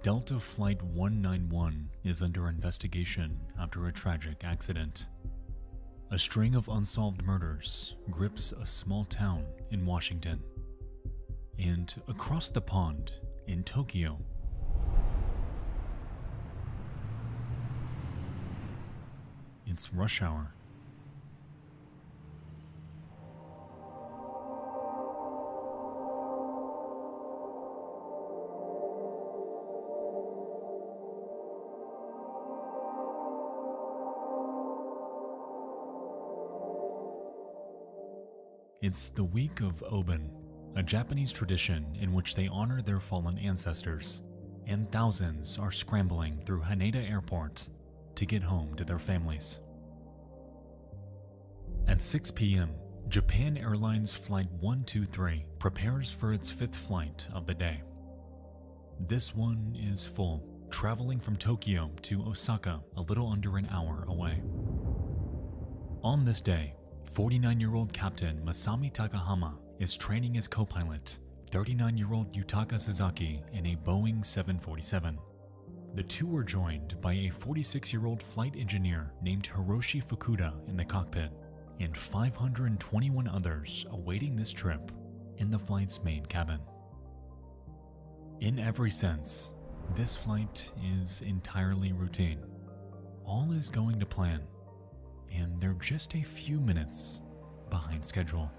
Delta Flight 191 is under investigation after a tragic accident. A string of unsolved murders grips a small town in Washington. And across the pond in Tokyo, it's rush hour. It's the week of Obon, a Japanese tradition in which they honor their fallen ancestors, and thousands are scrambling through Haneda Airport to get home to their families. At 6 p.m., Japan Airlines Flight 123 prepares for its fifth flight of the day. This one is full, traveling from Tokyo to Osaka a little under an hour away. On this day, 49-year-old Captain Masami Takahama is training his co-pilot, 39-year-old Yutaka Sasaki, in a Boeing 747. The two were joined by a 46-year-old flight engineer named Hiroshi Fukuda in the cockpit, and 521 others awaiting this trip in the flight's main cabin. In every sense, this flight is entirely routine. All is going to plan, and they're just a few minutes behind schedule.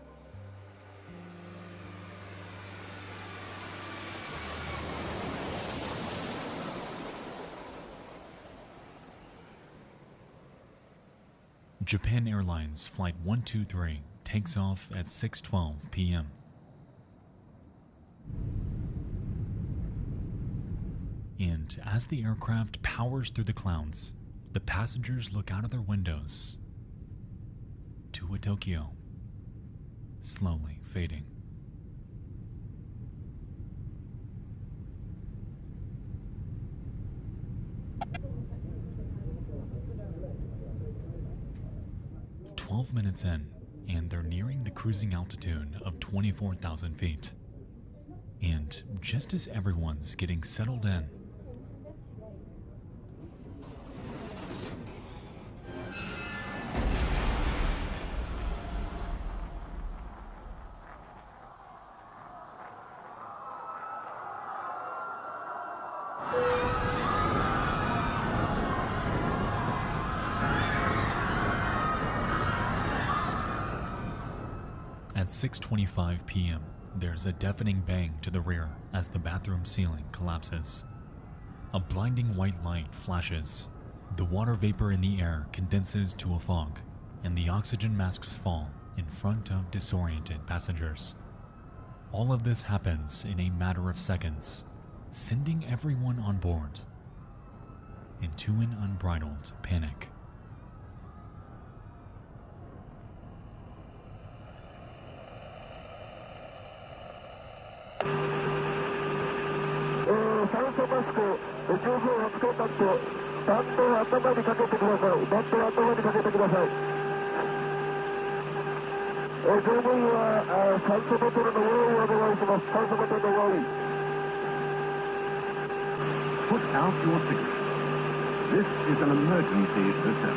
Japan Airlines Flight 123 takes off at 6:12 p.m. And as the aircraft powers through the clouds, the passengers look out of their windows to a Tokyo slowly fading. "12 minutes in, and they're nearing the cruising altitude of 24,000 feet. And just as everyone's getting settled in, at 6:25 p.m., there's a deafening bang to the rear as the bathroom ceiling collapses. A blinding white light flashes. The water vapor in the air condenses to a fog, and the oxygen masks fall in front of disoriented passengers. All of this happens in a matter of seconds, sending everyone on board into an unbridled panic. Put out your ticket. This is an emergency hotel.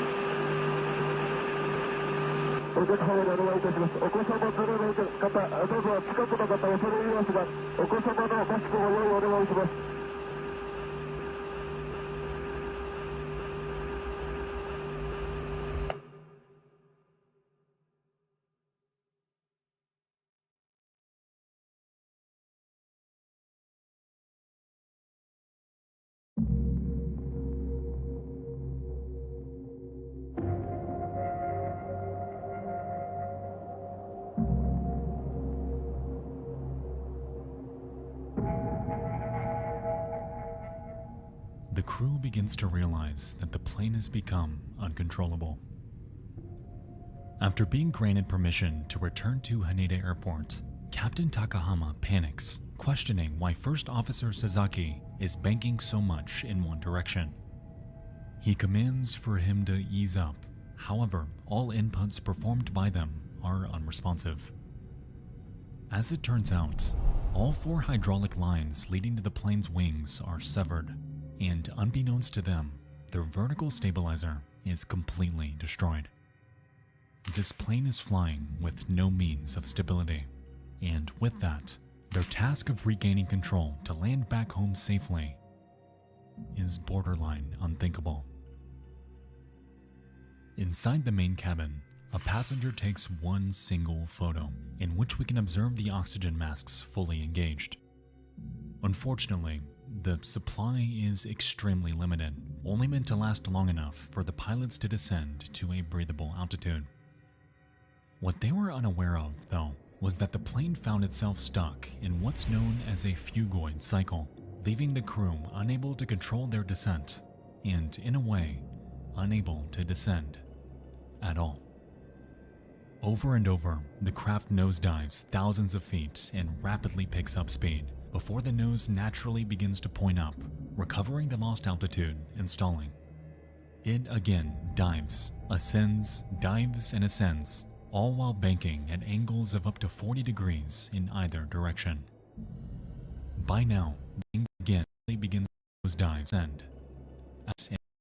お客様にお願いいたします。お子様連れの方、どうぞ近くの方恐れ入りますが、お子様のマスクご用意お願いします。The crew begins to realize that the plane has become uncontrollable. After being granted permission to return to Haneda Airport, Captain Takahama panics, questioning why First Officer Sasaki is banking so much in one direction. He commands for him to ease up. However, all inputs performed by them are unresponsive. As it turns out, All 4 hydraulic lines leading to the plane's wings are severed, and unbeknownst to them, their vertical stabilizer is completely destroyed. This plane is flying with no means of stability, and with that, their task of regaining control to land back home safely is borderline unthinkable. Inside the main cabin, a passenger takes one single photo in which we can observe the oxygen masks fully engaged. Unfortunately, the supply is extremely limited, only meant to last long enough for the pilots to descend to a breathable altitude. What they were unaware of, though, was that the plane found itself stuck in what's known as a phugoid cycle, leaving the crew unable to control their descent, and in a way, unable to descend at all. Over and over, the craft nosedives thousands of feet and rapidly picks up speed before the nose naturally begins to point up, recovering the lost altitude and stalling. It again dives, ascends, dives, and ascends, all while banking at angles of up to 40 degrees in either direction. By now, the angle again begins to nosedive and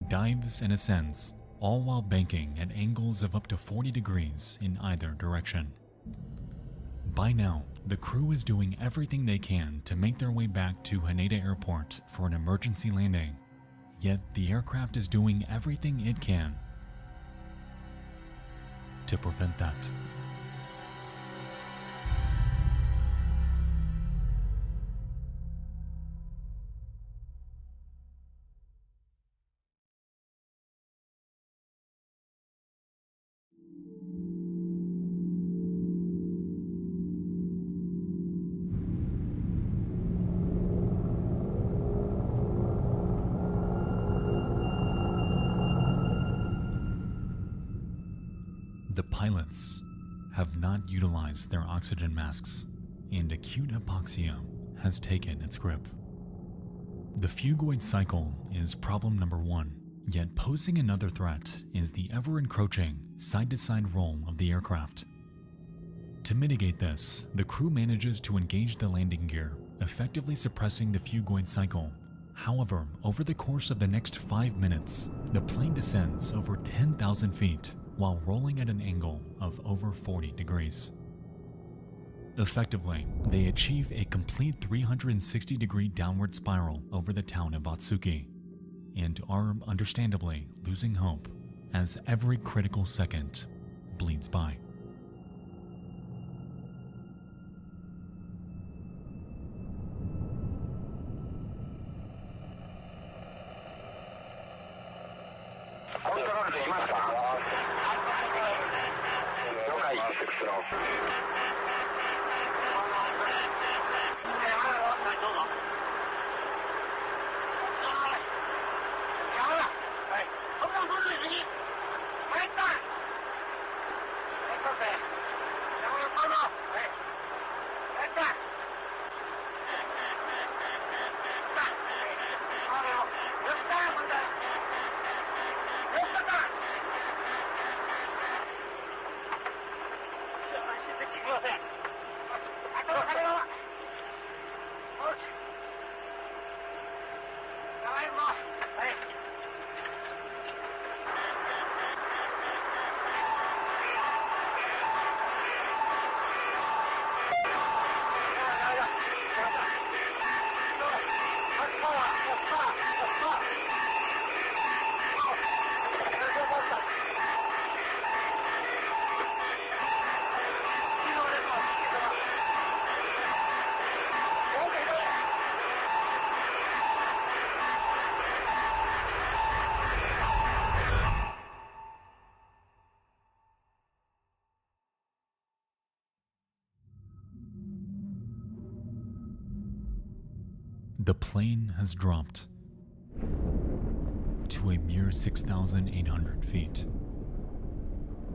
dives and ascends, all while banking at angles of up to 40 degrees in either direction. By now, the crew is doing everything they can to make their way back to Haneda Airport for an emergency landing, yet the aircraft is doing everything it can to prevent that. The pilots have not utilized their oxygen masks, and acute hypoxia has taken its grip. The phugoid cycle is problem number 1, yet posing another threat is the ever-encroaching side-to-side roll of the aircraft. To mitigate this, the crew manages to engage the landing gear, effectively suppressing the phugoid cycle. However, over the course of the next 5 minutes, the plane descends over 10,000 feet while rolling at an angle of over 40 degrees. Effectively, they achieve a complete 360-degree downward spiral over the town of Otsuki, and are understandably losing hope as every critical second bleeds by. The plane has dropped to a mere 6,800 feet.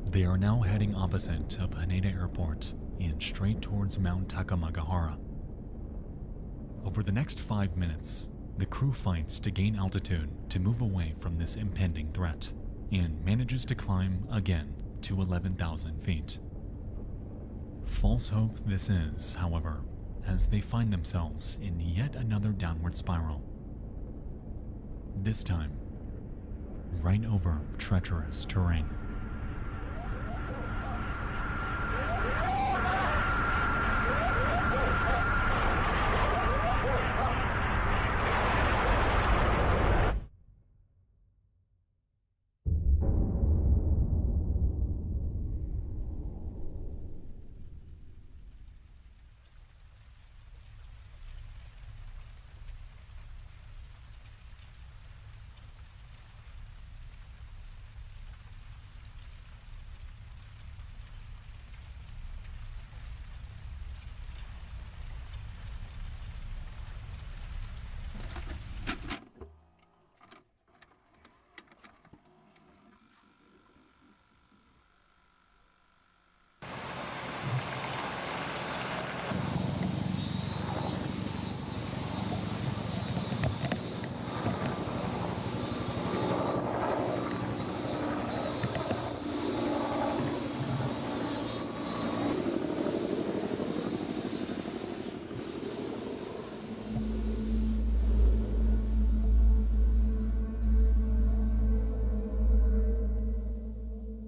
They are now heading opposite of Haneda Airport and straight towards Mount Takamagahara. Over the next 5 minutes, the crew fights to gain altitude to move away from this impending threat, and manages to climb again to 11,000 feet. False hope this is, however, as they find themselves in yet another downward spiral. This time, right over treacherous terrain.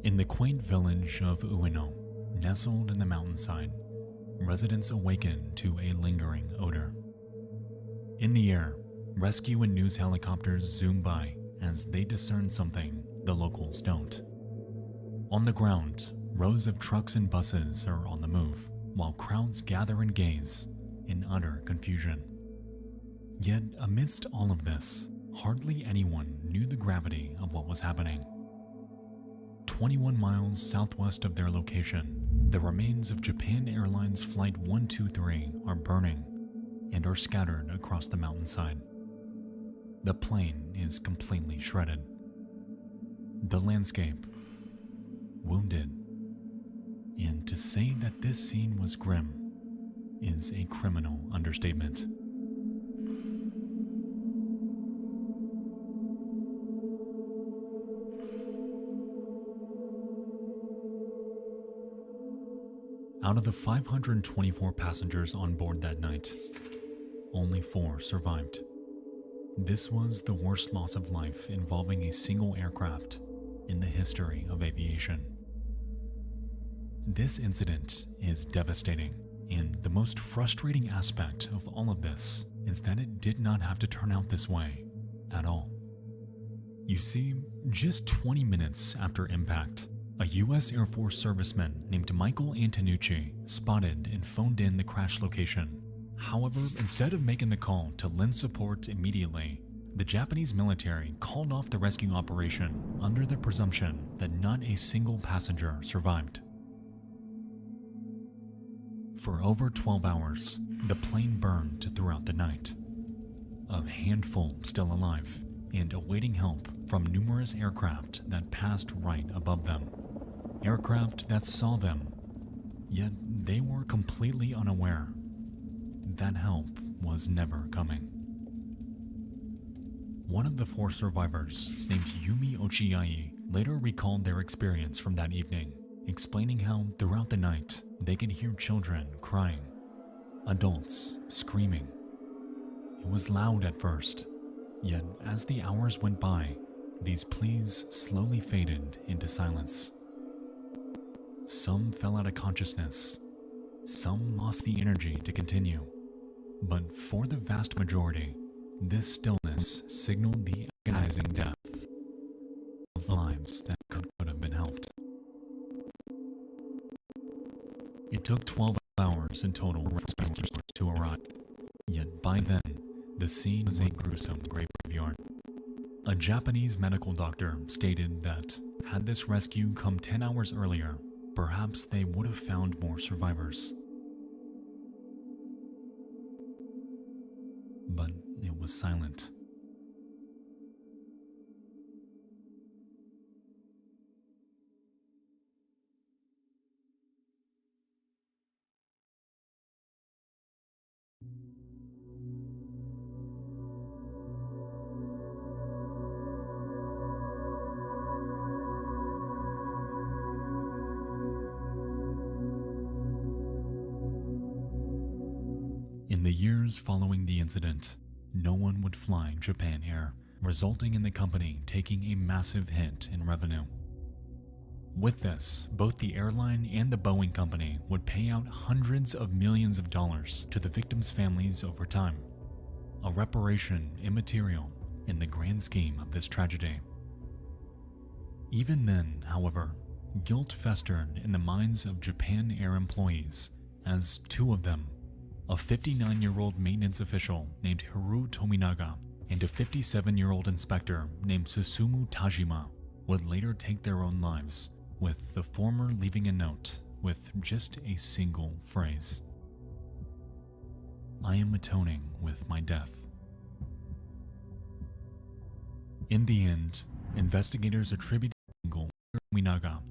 In the quaint village of Ueno, nestled in the mountainside, residents awaken to a lingering odor. In the air, rescue and news helicopters zoom by as they discern something the locals don't. On the ground, rows of trucks and buses are on the move, while crowds gather and gaze in utter confusion. Yet, amidst all of this, hardly anyone knew the gravity of what was happening. 21 miles southwest of their location, the remains of Japan Airlines Flight 123 are burning and are scattered across the mountainside. The plane is completely shredded. The landscape, wounded, and to say that this scene was grim is a criminal understatement. Out of the 524 passengers on board that night, only 4 survived. This was the worst loss of life involving a single aircraft in the history of aviation. This incident is devastating, and the most frustrating aspect of all of this is that it did not have to turn out this way at all. You see, just 20 minutes after impact, a U.S. Air Force serviceman named Michael Antonucci spotted and phoned in the crash location. However, instead of making the call to lend support immediately, the Japanese military called off the rescue operation under the presumption that not a single passenger survived. For over 12 hours, the plane burned throughout the night. A handful still alive and awaiting help from numerous aircraft that passed right above them. Aircraft that saw them, yet they were completely unaware that help was never coming. One of the 4 survivors, named Yumi Ochiai, later recalled their experience from that evening, explaining how throughout the night they could hear children crying, adults screaming. It was loud at first, yet as the hours went by, these pleas slowly faded into silence. Some fell out of consciousness, some lost the energy to continue, but for the vast majority, this stillness signaled the agonizing death of lives that could have been helped. It took 12 hours in total for rescuers to arrive, yet by then, the scene was a gruesome graveyard. A Japanese medical doctor stated that had this rescue come 10 hours earlier, perhaps they would have found more survivors. But it was silent. In the years following the incident, no one would fly Japan Air, resulting in the company taking a massive hit in revenue. With this, both the airline and the Boeing company would pay out hundreds of millions of dollars to the victims' families over time, a reparation immaterial in the grand scheme of this tragedy. Even then, however, guilt festered in the minds of Japan Air employees as two of them, a 59-year-old maintenance official named Hiru Tominaga and a 57-year-old inspector named Susumu Tajima, would later take their own lives, with the former leaving a note with just a single phrase: "I am atoning with my death." In the end, investigators attributed Tominaga,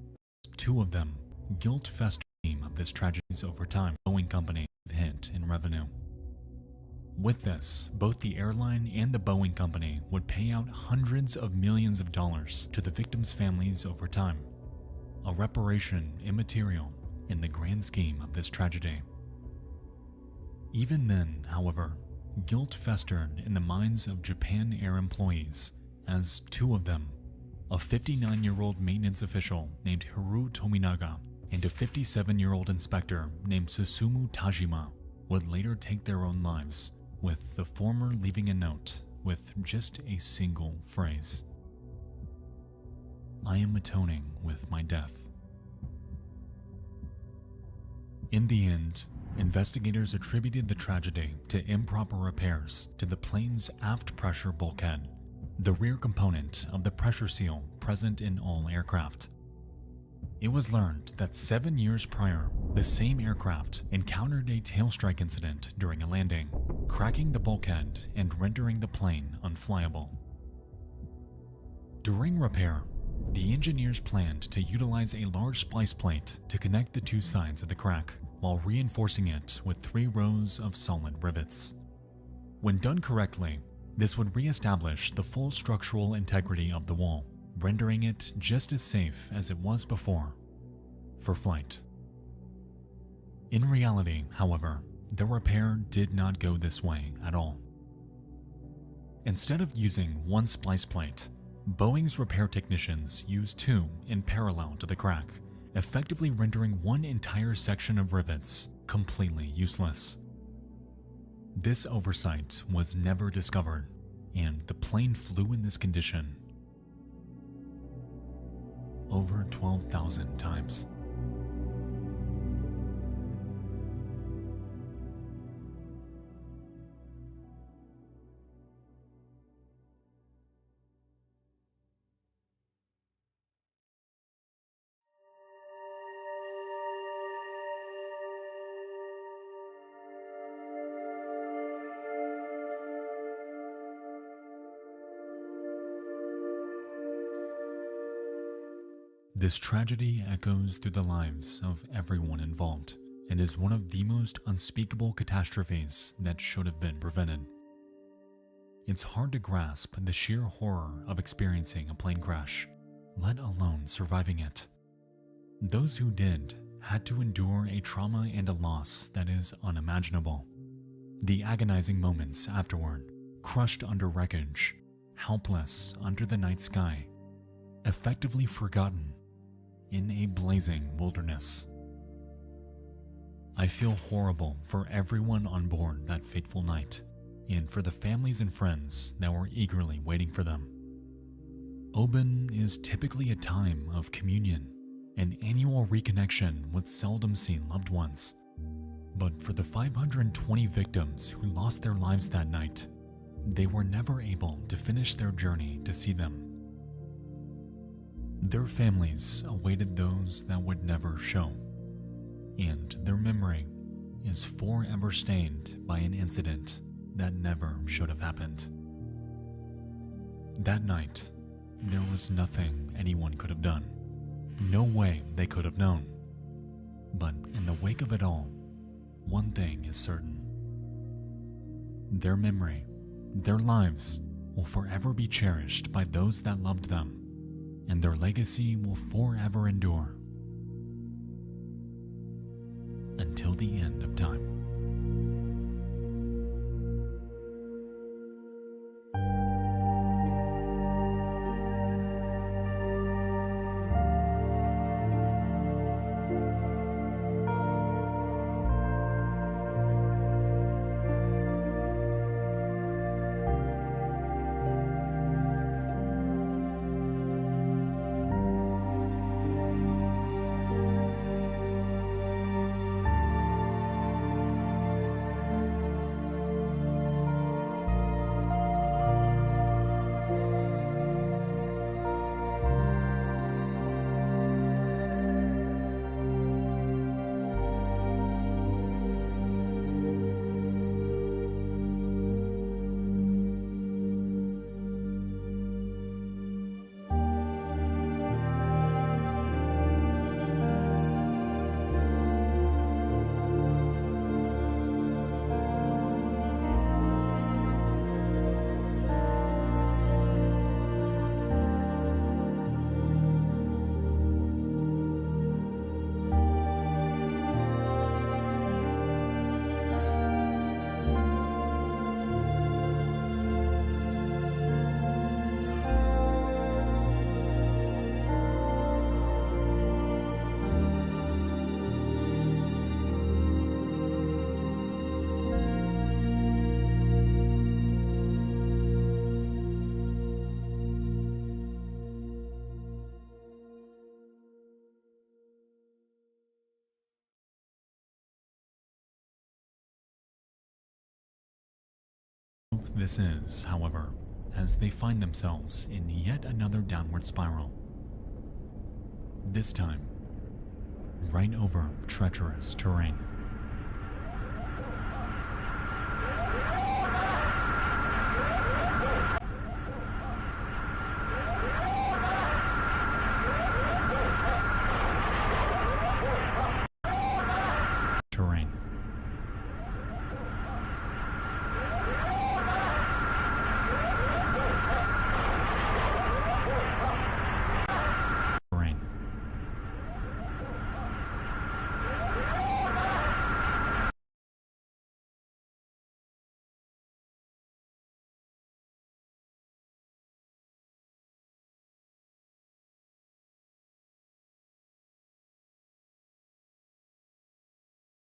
two of them, guilt festered of this tragedy over time. Boeing company hit in revenue. With this, both the airline and the Boeing company would pay out hundreds of millions of dollars to the victims' families over time, a reparation immaterial in the grand scheme of this tragedy. Even then, however, guilt festered in the minds of Japan Air employees as two of them, a 59-year-old maintenance official named Hiru Tominaga and a 57-year-old inspector named Susumu Tajima, would later take their own lives, with the former leaving a note with just a single phrase: "I am atoning with my death." In the end, investigators attributed the tragedy to improper repairs to the plane's aft pressure bulkhead, the rear component of the pressure seal present in all aircraft. It was learned that 7 years prior, the same aircraft encountered a tail strike incident during a landing, cracking the bulkhead and rendering the plane unflyable. During repair, the engineers planned to utilize a large splice plate to connect the two sides of the crack, while reinforcing it with 3 rows of solid rivets. When done correctly, this would re-establish the full structural integrity of the wall, rendering it just as safe as it was before for flight. In reality, however, the repair did not go this way at all. Instead of using one splice plate, Boeing's repair technicians used 2 in parallel to the crack, effectively rendering one entire section of rivets completely useless. This oversight was never discovered, and the plane flew in this condition over 12,000 times. This tragedy echoes through the lives of everyone involved and is one of the most unspeakable catastrophes that should have been prevented. It's hard to grasp the sheer horror of experiencing a plane crash, let alone surviving it. Those who did had to endure a trauma and a loss that is unimaginable. The agonizing moments afterward, crushed under wreckage, helpless under the night sky, effectively forgotten in a blazing wilderness. I feel horrible for everyone on board that fateful night, and for the families and friends that were eagerly waiting for them. Obin is typically a time of communion, an annual reconnection with seldom seen loved ones. But for the 520 victims who lost their lives that night, they were never able to finish their journey to see them. Their families awaited those that would never show, and their memory is forever stained by an incident that never should have happened. That night, there was nothing anyone could have done, no way they could have known. But in the wake of it all, one thing is certain. Their memory, their lives, will forever be cherished by those that loved them, and their legacy will forever endure until the end of time. this is, however, as they find themselves in yet another downward spiral. This time, right over treacherous terrain. Terrain. Terrain.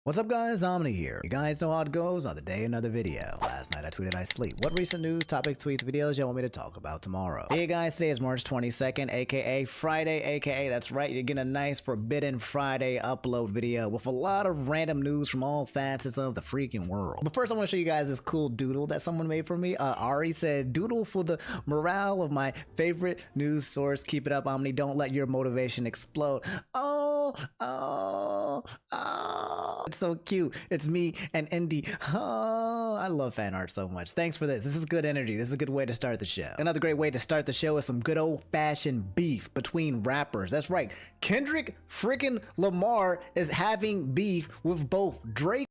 What's up guys, Omni here. You guys know how it goes on the day another video. Last night I tweeted I sleep. What recent news, topics, tweets, videos y'all want me to talk about tomorrow? Hey guys, today is March 22nd, aka Friday, aka that's right, you're getting a nice Forbidden Friday upload video with a lot of random news from all facets of the freaking world. But first I want to show you guys this cool doodle that someone made for me. Ari said, doodle for the morale of my favorite news source. Keep it up, Omni. Don't let your motivation explode. It's so cute. It's me and Indy. Oh, I love fan art so much. Thanks for this. This is good energy. This is a good way to start the show. Another great way to start the show is some good old-fashioned beef between rappers. That's right. Kendrick freaking Lamar is having beef with both Drake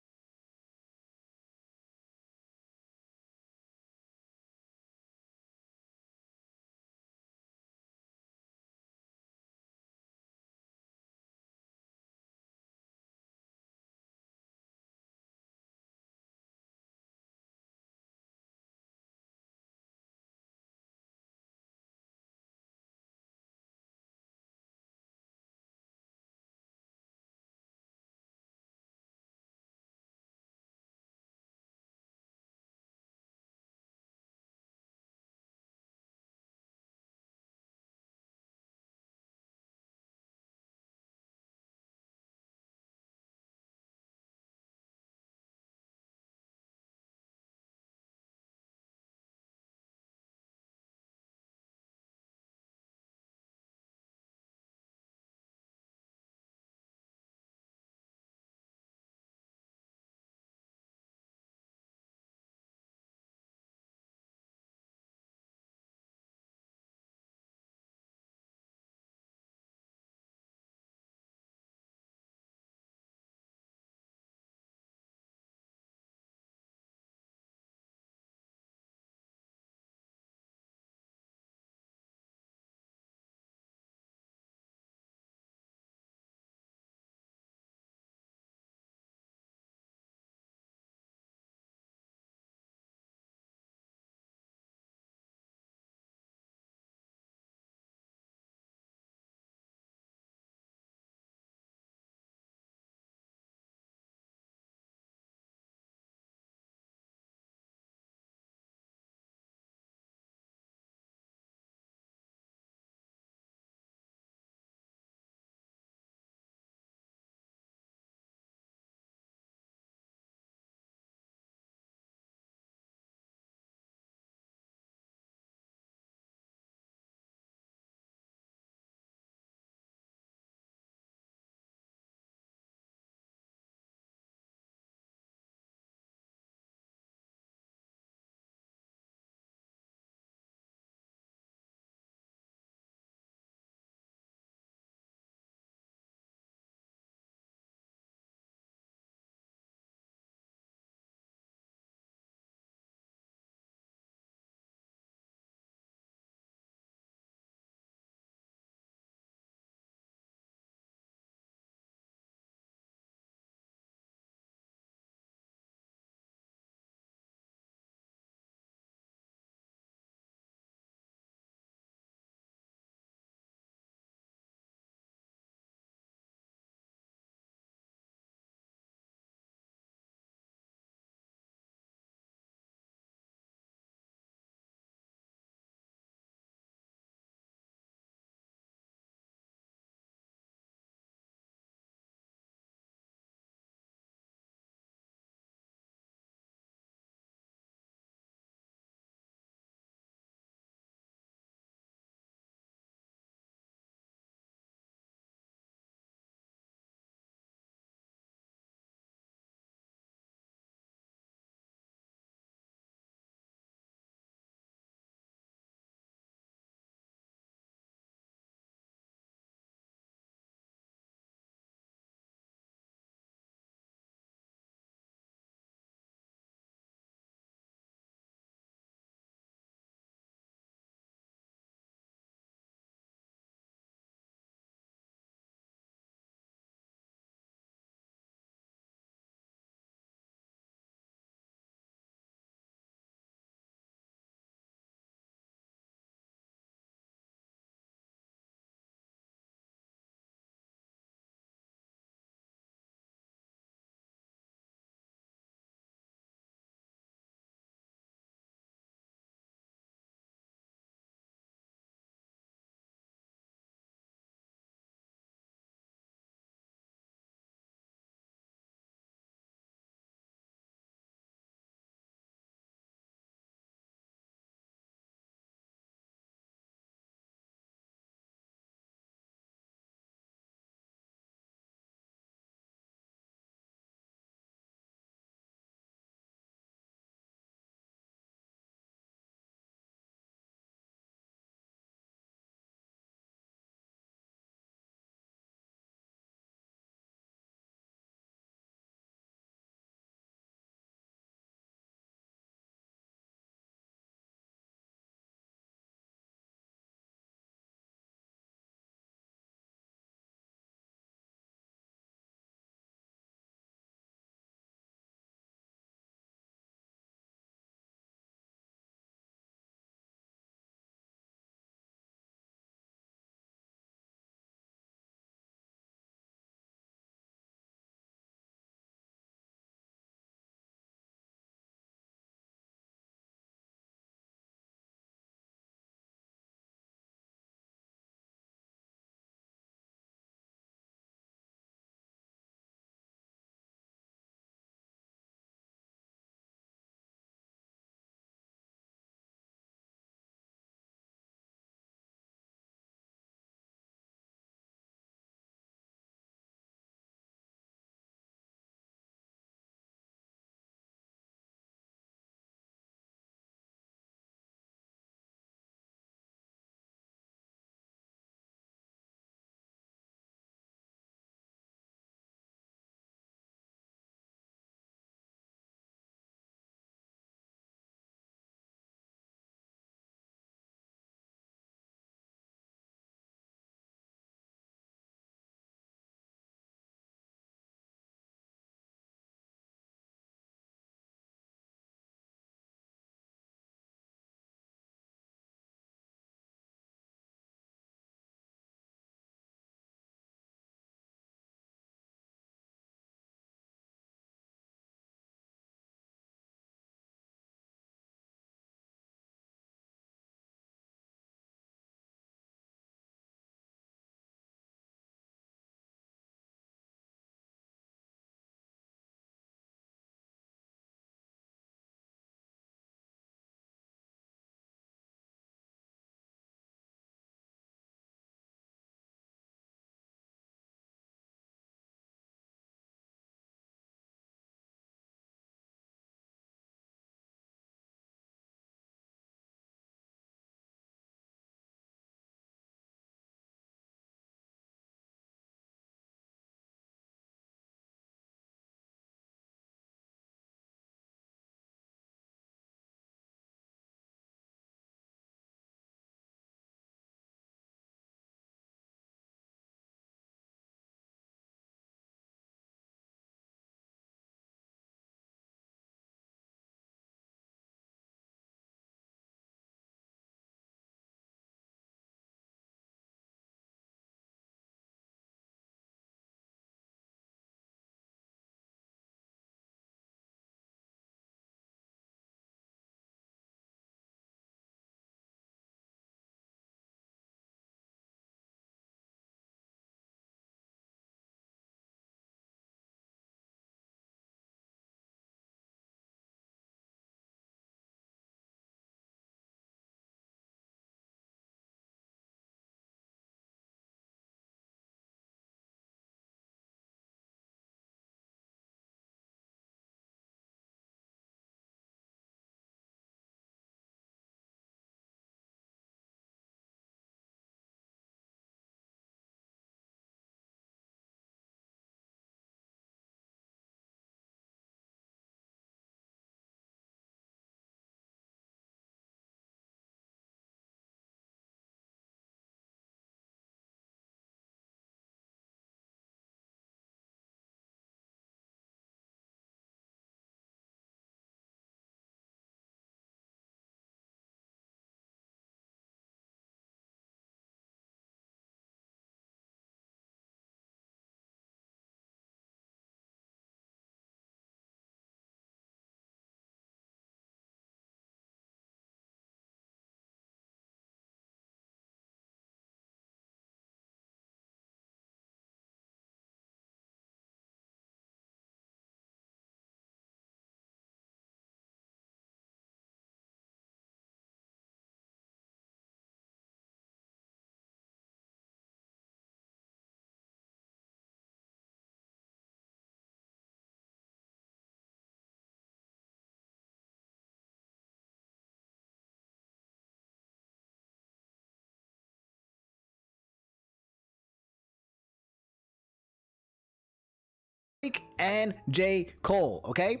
and J. Cole, okay?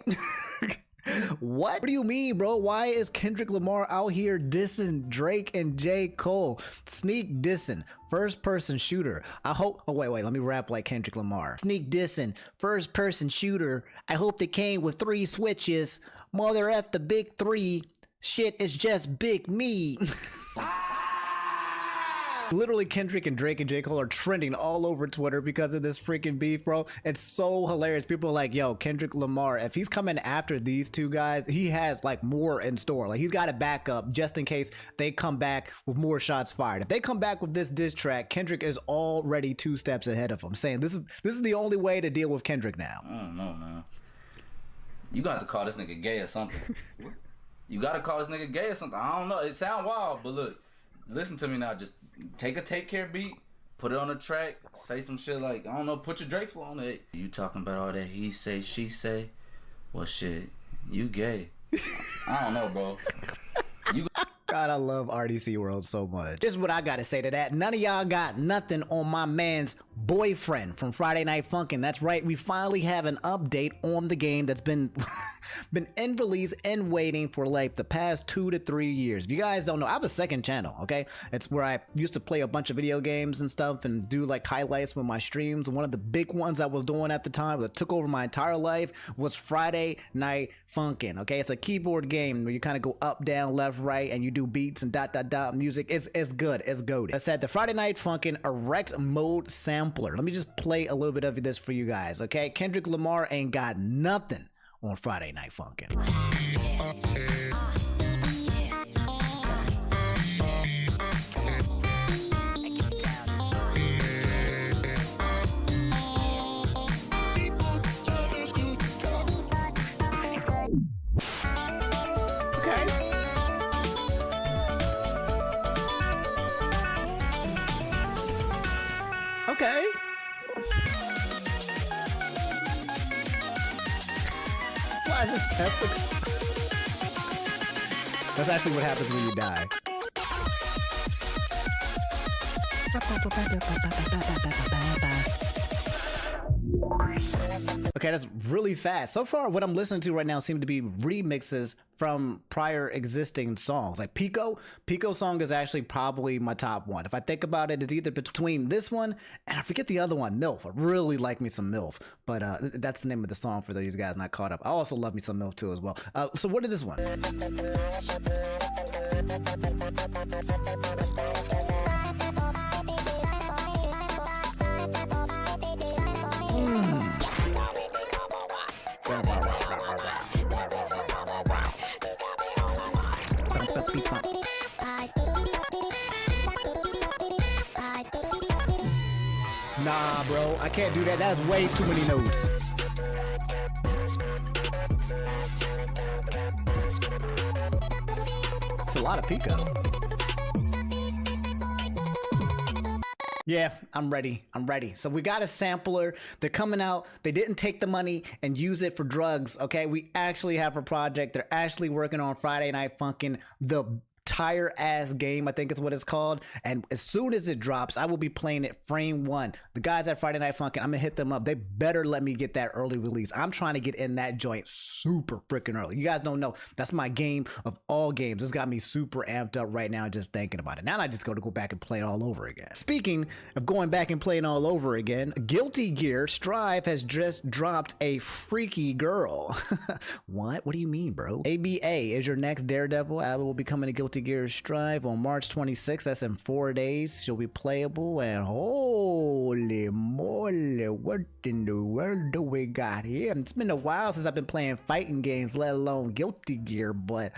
What do you mean, bro? Why is Kendrick Lamar out here dissing Drake and J. Cole? Sneak dissing, first person shooter. I hope. Oh, wait, let me rap like Kendrick Lamar. Sneak dissing, first person shooter. I hope they came with 3 switches. Mother at the big 3. Shit is just big me. Literally, Kendrick and Drake and J. Cole are trending all over Twitter because of this freaking beef, bro. It's so hilarious. People are like, yo, Kendrick Lamar, if he's coming after these two guys, he has like more in store. Like, he's got a backup just in case they come back with more shots fired. If they come back with this diss track, Kendrick is already 2 steps ahead of him, saying this is the only way to deal with Kendrick now. I don't know, man. You got to call this nigga gay or something. You got to call this nigga gay or something. I don't know. It sound wild, but look, listen to me now. Just take a Take Care beat, put it on the track, say some shit like, I don't know, put your Drake flow on it. You talking about all that he say, she say? Well, shit, you gay. I don't know, bro. God, I love RDC World so much. This is what I gotta say to that. None of y'all got nothing on my man's boyfriend from Friday Night Funkin'. That's right, we finally have an update on the game that's been in release and waiting for like the past 2 to 3 years. If you guys don't know, I have a second channel, okay? It's where I used to play a bunch of video games and stuff and do like highlights with my streams. One of the big ones I was doing at the time that took over my entire life was Friday Night Funkin', okay? It's a keyboard game where you kind of go up, down, left, right, and you do beats and dot music. It's good. It's goated. I said the Friday Night Funkin' Erect Mode Sampler. Let me just play a little bit of this for you guys, okay? Kendrick Lamar ain't got nothing on Friday Night Funkin'. Okay. Why is this testicle? That's actually what happens when you die. Okay, that's really fast. So far, what I'm listening to right now seem to be remixes from prior existing songs. Like Pico song is actually probably my top one. If I think about it, it's either between this one and I forget the other one, MILF. I really like me some MILF, but that's the name of the song for those guys not caught up. I also love me some MILF too as well. So what is this one? Nah, bro, I can't do that. That's way too many notes. It's a lot of Pico. Yeah, I'm ready. So we got a sampler. They're coming out. They didn't take the money and use it for drugs, okay? We actually have a project. They're actually working on Friday Night Funkin', the tire ass game, I think is what it's called. And as soon as it drops, I will be playing it frame one. The guys at Friday Night Funkin', I'm gonna hit them up. They better let me get that early release. I'm trying to get in that joint super freaking early. You guys don't know, that's my game of all games. It's got me super amped up right now just thinking about it. Now I just go back and play it all over again. Speaking of going back and playing all over again, Guilty Gear Strive has just dropped a freaky girl. What do you mean, bro? ABA is your next Daredevil. Abba will be coming to Guilty Gear Strive on March 26th. That's in 4 days. She'll be playable, and holy moly, what in the world do we got here? It's been a while since I've been playing fighting games, let alone Guilty Gear, but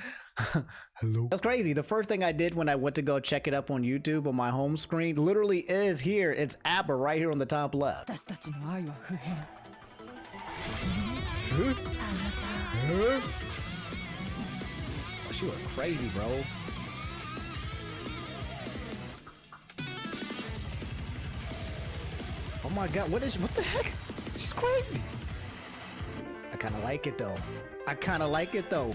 hello. That's crazy. The first thing I did when I went to go check it up on YouTube on my home screen literally is here. It's ABBA right here on the top left. She look crazy, bro. Oh my god, what the heck? She's crazy. I kinda like it though.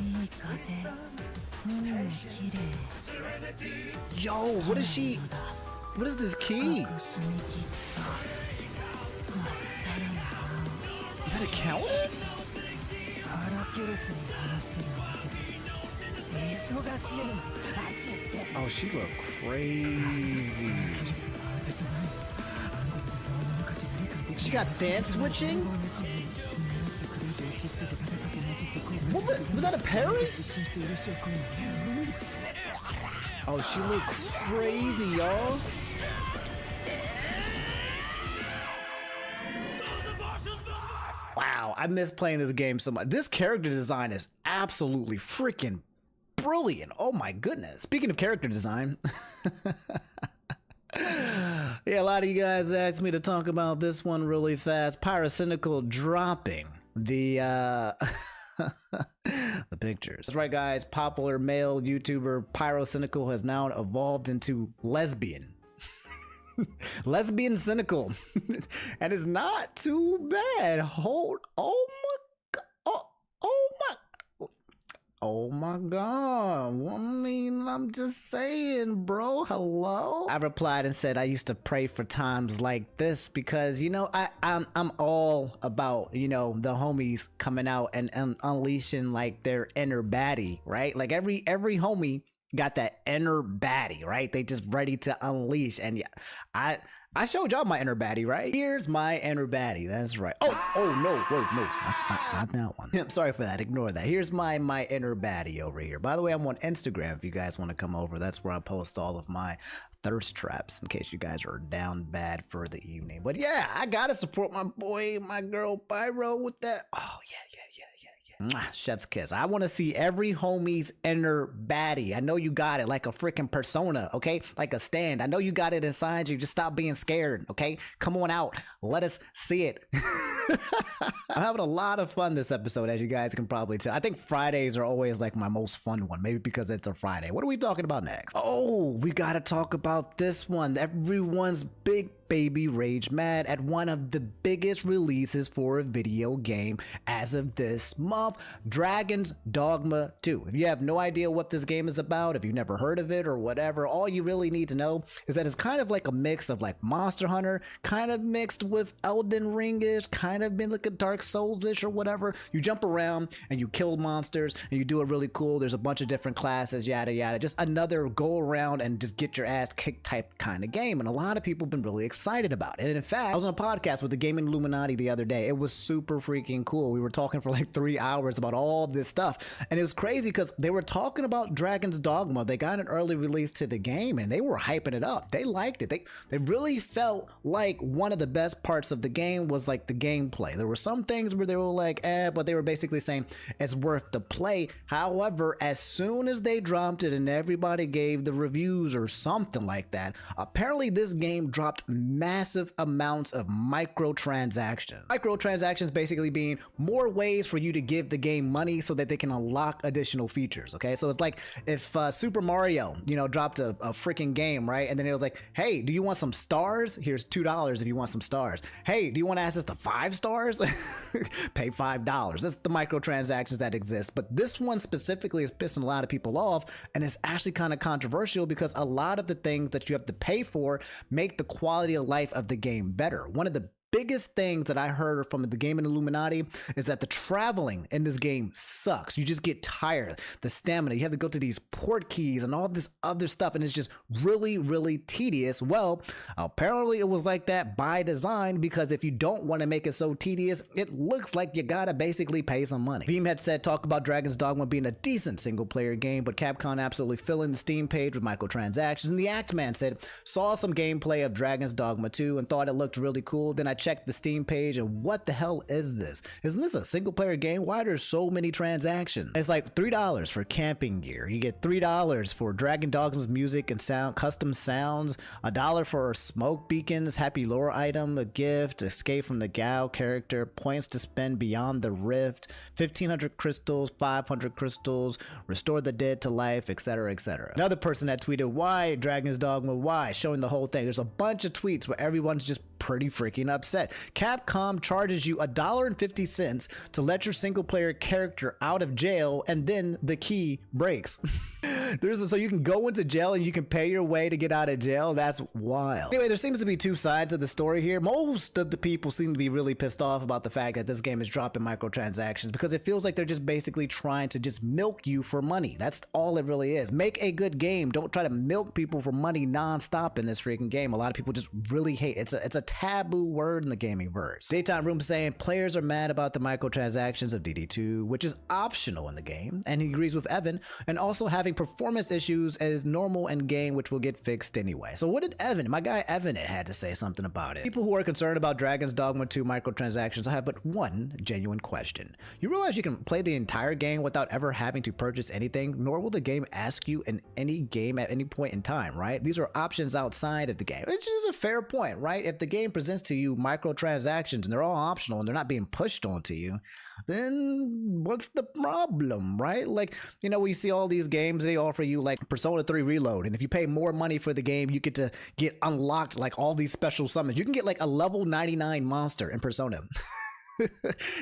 Yo, what is she? What is this key? Is that a counter? Oh, she look crazy. She got stance switching? What was that a parry? Oh, she look crazy, y'all. Wow, I miss playing this game so much. This character design is absolutely freaking brilliant. Oh my goodness. Speaking of character design, yeah, a lot of you guys asked me to talk about this one really fast. Pyrocynical dropping the the pictures. That's right, guys. Popular male YouTuber Pyrocynical has now evolved into lesbian. Lesbian cynical. And it's not too bad. Oh my god. Oh my god. I mean, I'm just saying, bro. Hello? I replied and said I used to pray for times like this because, you know, I'm all about, you know, the homies coming out and unleashing like their inner baddie, right? Like every homie got that inner baddie, right? They just ready to unleash. And yeah, I showed y'all my inner baddie, right? Here's my inner baddie. That's right. Oh no, wait, no, that's not that one. I'm sorry for that. Ignore that. Here's my inner baddie over here. By the way, I'm on Instagram if you guys want to come over. That's where I post all of my thirst traps in case you guys are down bad for the evening. But yeah, I gotta support my boy, my girl Pyro with that. Oh yeah. Mwah, chef's kiss. I want to see every homie's inner baddie. I know you got it, like a freaking persona, okay? Like a stand. I know you got it inside you. Just stop being scared, okay? Come on out. Let us see it. I'm having a lot of fun this episode, as you guys can probably tell. I think Fridays are always like my most fun one, maybe because it's a Friday. What are we talking about next? Oh, we got to talk about this one. Everyone's big baby rage mad at one of the biggest releases for a video game as of this month, Dragon's Dogma 2. If you have no idea what this game is about, if you've never heard of it or whatever, all you really need to know is that it's kind of like a mix of like Monster Hunter, kind of mixed with Elden Ring-ish, kind of been like a Dark Souls-ish or whatever. You jump around and you kill monsters and you do it really cool. There's a bunch of different classes, yada yada. Just another go around and just get your ass kicked type kind of game. And a lot of people have been really excited about it. And in fact, I was on a podcast with the Gaming Illuminati the other day. It was super freaking cool. We were talking for like 3 hours about all this stuff. And it was crazy because they were talking about Dragon's Dogma. They got an early release to the game and they were hyping it up. They liked it. They really felt like one of the best parts of the game was like the gameplay. There were some things where they were like, but they were basically saying it's worth the play. However, as soon as they dropped it and everybody gave the reviews or something like that, apparently this game dropped massive amounts of microtransactions. Microtransactions basically being more ways for you to give the game money so that they can unlock additional features. Okay, so it's like if Super Mario, you know, dropped a freaking game, right? And then it was like, hey, do you want some stars? Here's $2 if you want some stars. Hey, do you want access to 5 stars? Pay $5. That's the microtransactions that exist. But this one specifically is pissing a lot of people off, and it's actually kind of controversial because a lot of the things that you have to pay for make the quality of life of the game better. One of the biggest things that I heard from the Gaming Illuminati is that the traveling in this game sucks. You just get tired. The stamina, you have to go to these port keys and all this other stuff, and it's just really, really tedious. Well, apparently it was like that by design, because if you don't want to make it so tedious, it looks like you gotta basically pay some money. Beam had said, talk about Dragon's Dogma being a decent single player game, but Capcom absolutely filling the Steam page with microtransactions. And the Axeman said, saw some gameplay of Dragon's Dogma 2 and thought it looked really cool. Then I checked the Steam page and what the hell is this? Isn't this a single player game? Why are there so many transactions? It's like $3 for camping gear. You get $3 for Dragon Dogma's music and sound, custom sounds, $1 for smoke beacons, happy lore item, a gift, escape from the Gao character, points to spend beyond the rift, 1500 crystals, 500 crystals, restore the dead to life, etc, etc. Another person that tweeted, why Dragon's Dogma, why? Showing the whole thing. There's a bunch of tweets where everyone's just pretty freaking upset. Capcom charges you $1.50 to let your single player character out of jail, and then the key breaks. So you can go into jail and you can pay your way to get out of jail. That's wild. Anyway, there seems to be two sides of the story here. Most of the people seem to be really pissed off about the fact that this game is dropping microtransactions because it feels like they're just basically trying to just milk you for money. That's all it really is. Make a good game. Don't try to milk people for money nonstop in this freaking game. A lot of people just really hate it. It's a taboo word in the gaming verse. Daytime Room saying players are mad about the microtransactions of DD2, which is optional in the game, and he agrees with Evan, and also having performance issues as normal in game, which will get fixed anyway. So what did Evan, my guy Evan, had to say something about it? People who are concerned about Dragon's Dogma 2 microtransactions, I have but one genuine question. You realize you can play the entire game without ever having to purchase anything, nor will the game ask you in any game at any point in time, right? These are options outside of the game, which is a fair point, right? If the game presents to you microtransactions and they're all optional and they're not being pushed onto you, then what's the problem, right? Like, you know, we see all these games, they offer you like Persona 3 Reload, and if you pay more money for the game, you get to get unlocked like all these special summons. You can get like a level 99 monster in Persona.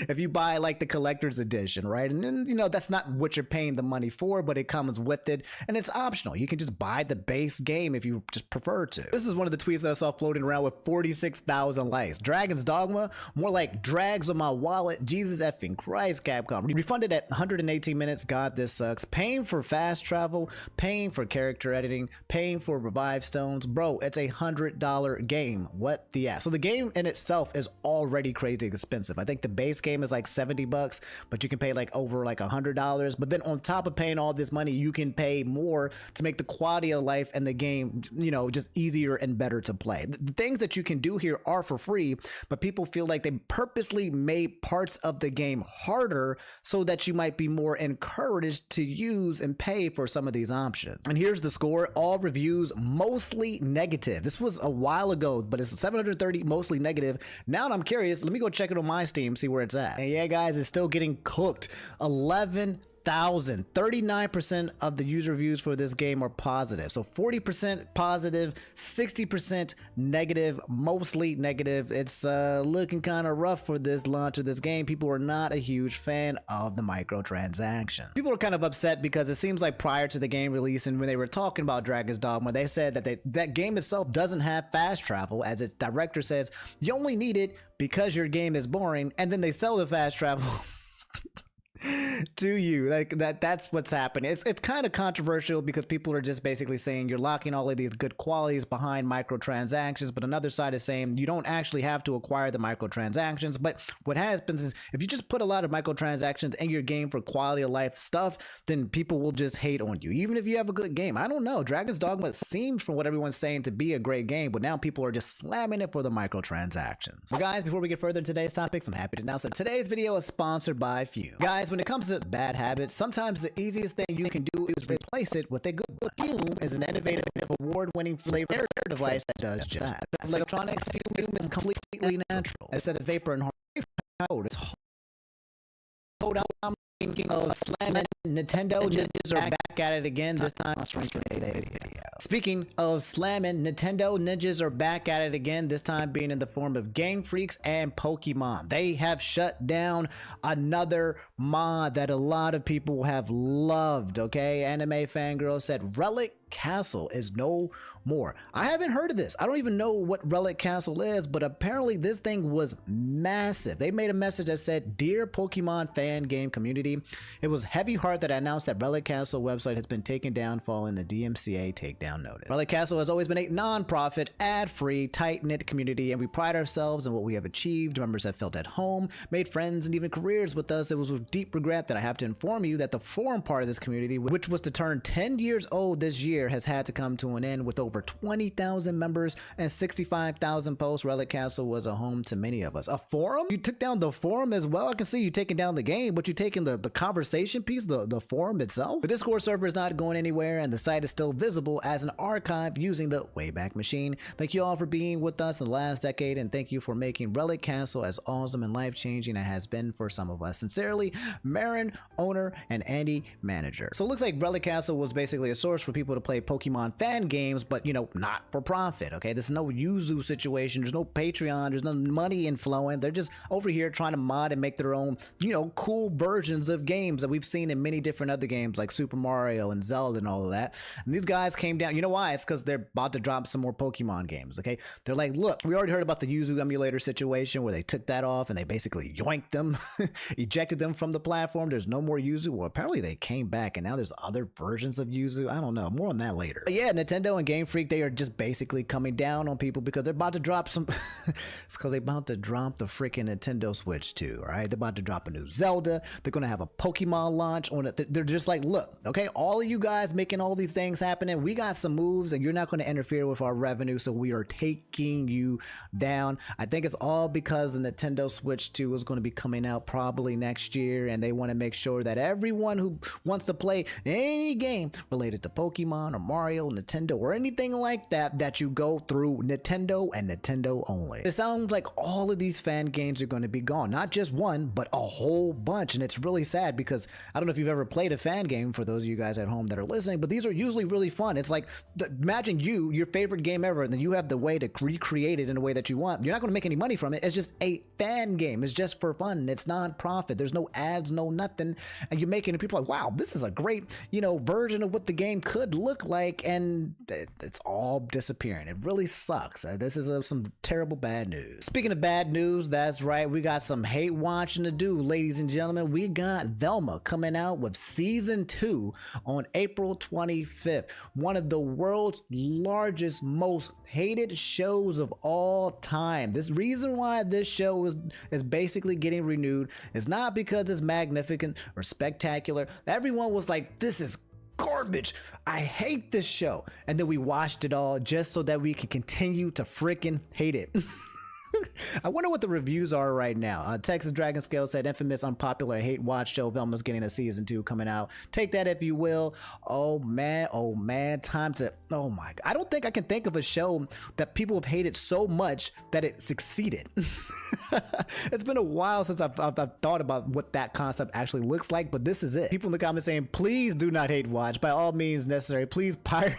If you buy like the collector's edition, right? And then, you know, that's not what you're paying the money for, but it comes with it and it's optional. You can just buy the base game if you just prefer to. This is one of the tweets that I saw floating around with 46,000 likes. Dragon's Dogma, more like drags on my wallet. Jesus effing Christ, Capcom. Refunded at 118 minutes. God, this sucks. Paying for fast travel, paying for character editing, paying for revive stones. Bro, it's $100 game. What the ass? So the game in itself is already crazy expensive. I think the base game is like $70, but you can pay like over like $100. But then on top of paying all this money, you can pay more to make the quality of life and the game, you know, just easier and better to play. The things that you can do here are for free, but people feel like they purposely made parts of the game harder so that you might be more encouraged to use and pay for some of these options. And here's the score. All reviews mostly negative. This was a while ago, but it's 730 mostly negative. Now I'm curious. Let me go check it on my Steam, see where it's at. And yeah, guys, it's still getting cooked. 39% of the user reviews for this game are positive. So 40% positive, 60% negative, mostly negative. It's looking kind of rough for this launch of this game. People are not a huge fan of the microtransaction. People are kind of upset because it seems like prior to the game release and when they were talking about Dragon's Dogma, they said that that game itself doesn't have fast travel, as its director says, you only need it because your game is boring, and then they sell the fast travel to you. Like that's what's happening. It's kind of controversial because people are just basically saying you're locking all of these good qualities behind microtransactions, but another side is saying you don't actually have to acquire the microtransactions. But what happens is if you just put a lot of microtransactions in your game for quality of life stuff, then people will just hate on you, even if you have a good game. I don't know. Dragon's Dogma seems, from what everyone's saying, to be a great game, but now people are just slamming it for the microtransactions. So guys, before we get further in today's topics, I'm happy to announce that today's video is sponsored by Fume. Guys, when it comes to bad habits, sometimes the easiest thing you can do is replace it with a good one. Fume is an innovative, award-winning flavor device that does just that. Electronics Fume is completely natural. Instead of vapor and hold, it's hold out. I'm thinking of slamming Nintendo ninjas are back at it again. This time on today's video. Speaking of slamming, Nintendo ninjas are back at it again, this time being in the form of Game Freaks and Pokemon. They have shut down another mod that a lot of people have loved, okay? Anime Fangirl said Relic Castle is no more. I haven't heard of this. I don't even know what Relic Castle is, but apparently this thing was massive. They made a message that said, "Dear Pokemon fan game community, it was heavy heart that I announced that Relic Castle website has been taken down following the DMCA takedown notice. Relic Castle has always been a non-profit, ad-free, tight-knit community, and we pride ourselves in what we have achieved. Members have felt at home, made friends, and even careers with us. It was with deep regret that I have to inform you that the forum part of this community, which was to turn 10 years old this year, has had to come to an end. With over 20,000 members and 65,000 posts, Relic Castle was a home to many of us." A forum? You took down the forum as well? I can see you taking down the game, but you taking the conversation piece, the forum itself? The Discord server is not going anywhere, and the site is still visible as an archive using the Wayback Machine. Thank you all for being with us in the last decade, and thank you for making Relic Castle as awesome and life-changing as it has been for some of us. Sincerely, Marin, owner, and Andy, manager. So it looks like Relic Castle was basically a source for people to play Pokemon fan games, but you know, not for profit. Okay, this is no Yuzu situation. There's no Patreon. There's no money inflowing. They're just over here trying to mod and make their own, you know, cool versions of games that we've seen in many different other games like Super Mario and Zelda and all of that. And these guys came down. You know why? It's because they're about to drop some more Pokemon games. Okay, they're like, look, we already heard about the Yuzu emulator situation where they took that off and they basically yoinked them, ejected them from the platform. There's no more Yuzu. Well, apparently they came back and now there's other versions of Yuzu. I don't know. More on that later. But yeah, Nintendo and Game Freak, they are just basically coming down on people because they're about to drop some. It's because they're about to drop the freaking Nintendo Switch too. All right, they're about to drop a new Zelda. They're gonna have a Pokemon launch on it. They're just like, look, okay, all of you guys making all these things happening. We got some moves, and you're not going to interfere with our revenue, so we are taking you down. I think it's all because the Nintendo Switch 2 is going to be coming out probably next year, and they want to make sure that everyone who wants to play any game related to Pokemon or Mario, Nintendo, or anything like that, that you go through Nintendo and Nintendo only. It sounds like all of these fan games are going to be gone. Not just one, but a whole bunch, and it's really sad because I don't know if you've ever played a fan game, for those of you guys at home that are listening, but these are usually really fun. It's like, imagine your favorite game ever, and then you have the way to recreate it in a way that you want. You're not going to make any money from it. It's just a fan game. It's just for fun. It's non-profit. There's no ads, no nothing, and you're making it. People are like, wow, this is a great, you know, version of what the game could look like, and it's all disappearing. It really sucks. This is some terrible bad news. Speaking of bad news, that's right, we got some hate watching to do, ladies and gentlemen. We got Velma coming out with season 2 on April 25th. One of the world's largest, most hated shows of all time. This reason why this show is basically getting renewed is not because it's magnificent or spectacular. Everyone was like, this is garbage. I hate this show. And then we watched it all just so that we could continue to freaking hate it. I wonder what the reviews are right now. Texas Dragon Scale said infamous unpopular hate watch show Velma's getting a season 2 coming out. Take that if you will. Oh man, time to, oh my god. I don't think I can think of a show that people have hated so much that it succeeded. It's been a while since I've thought about what that concept actually looks like, but this is it. People in the comments saying, please do not hate watch. By all means necessary, please pirate.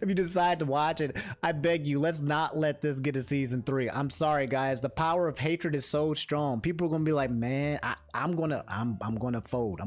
If you decide to watch it, I beg you, let's not let this get to season 3. I'm sorry guys, the power of hatred is so strong. People are gonna be like, man, I'm gonna fold.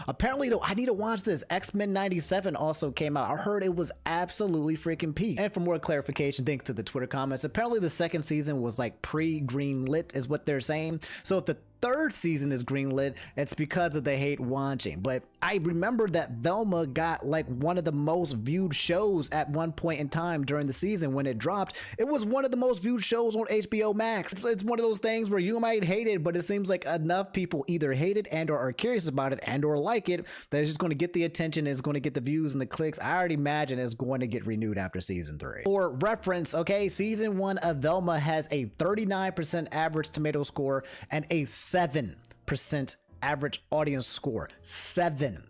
Apparently though, I need to watch this. X-Men 97 also came out. I heard it was absolutely freaking peak. And for more clarification, thanks to the Twitter comments, apparently the second season was like pre-green lit is what they're saying. So if the third season is greenlit, it's because of the hate watching. But I remember that Velma got like one of the most viewed shows at one point in time during the season when it dropped. It was one of the most viewed shows on HBO Max. It's one of those things where you might hate it, but it seems like enough people either hate it and or are curious about it and or like it that it's just going to get the attention, it's going to get the views and the clicks. I already imagine it's going to get renewed after season 3. For reference, okay, season 1 of Velma has a 39% average tomato score and a 7% average audience score. 7.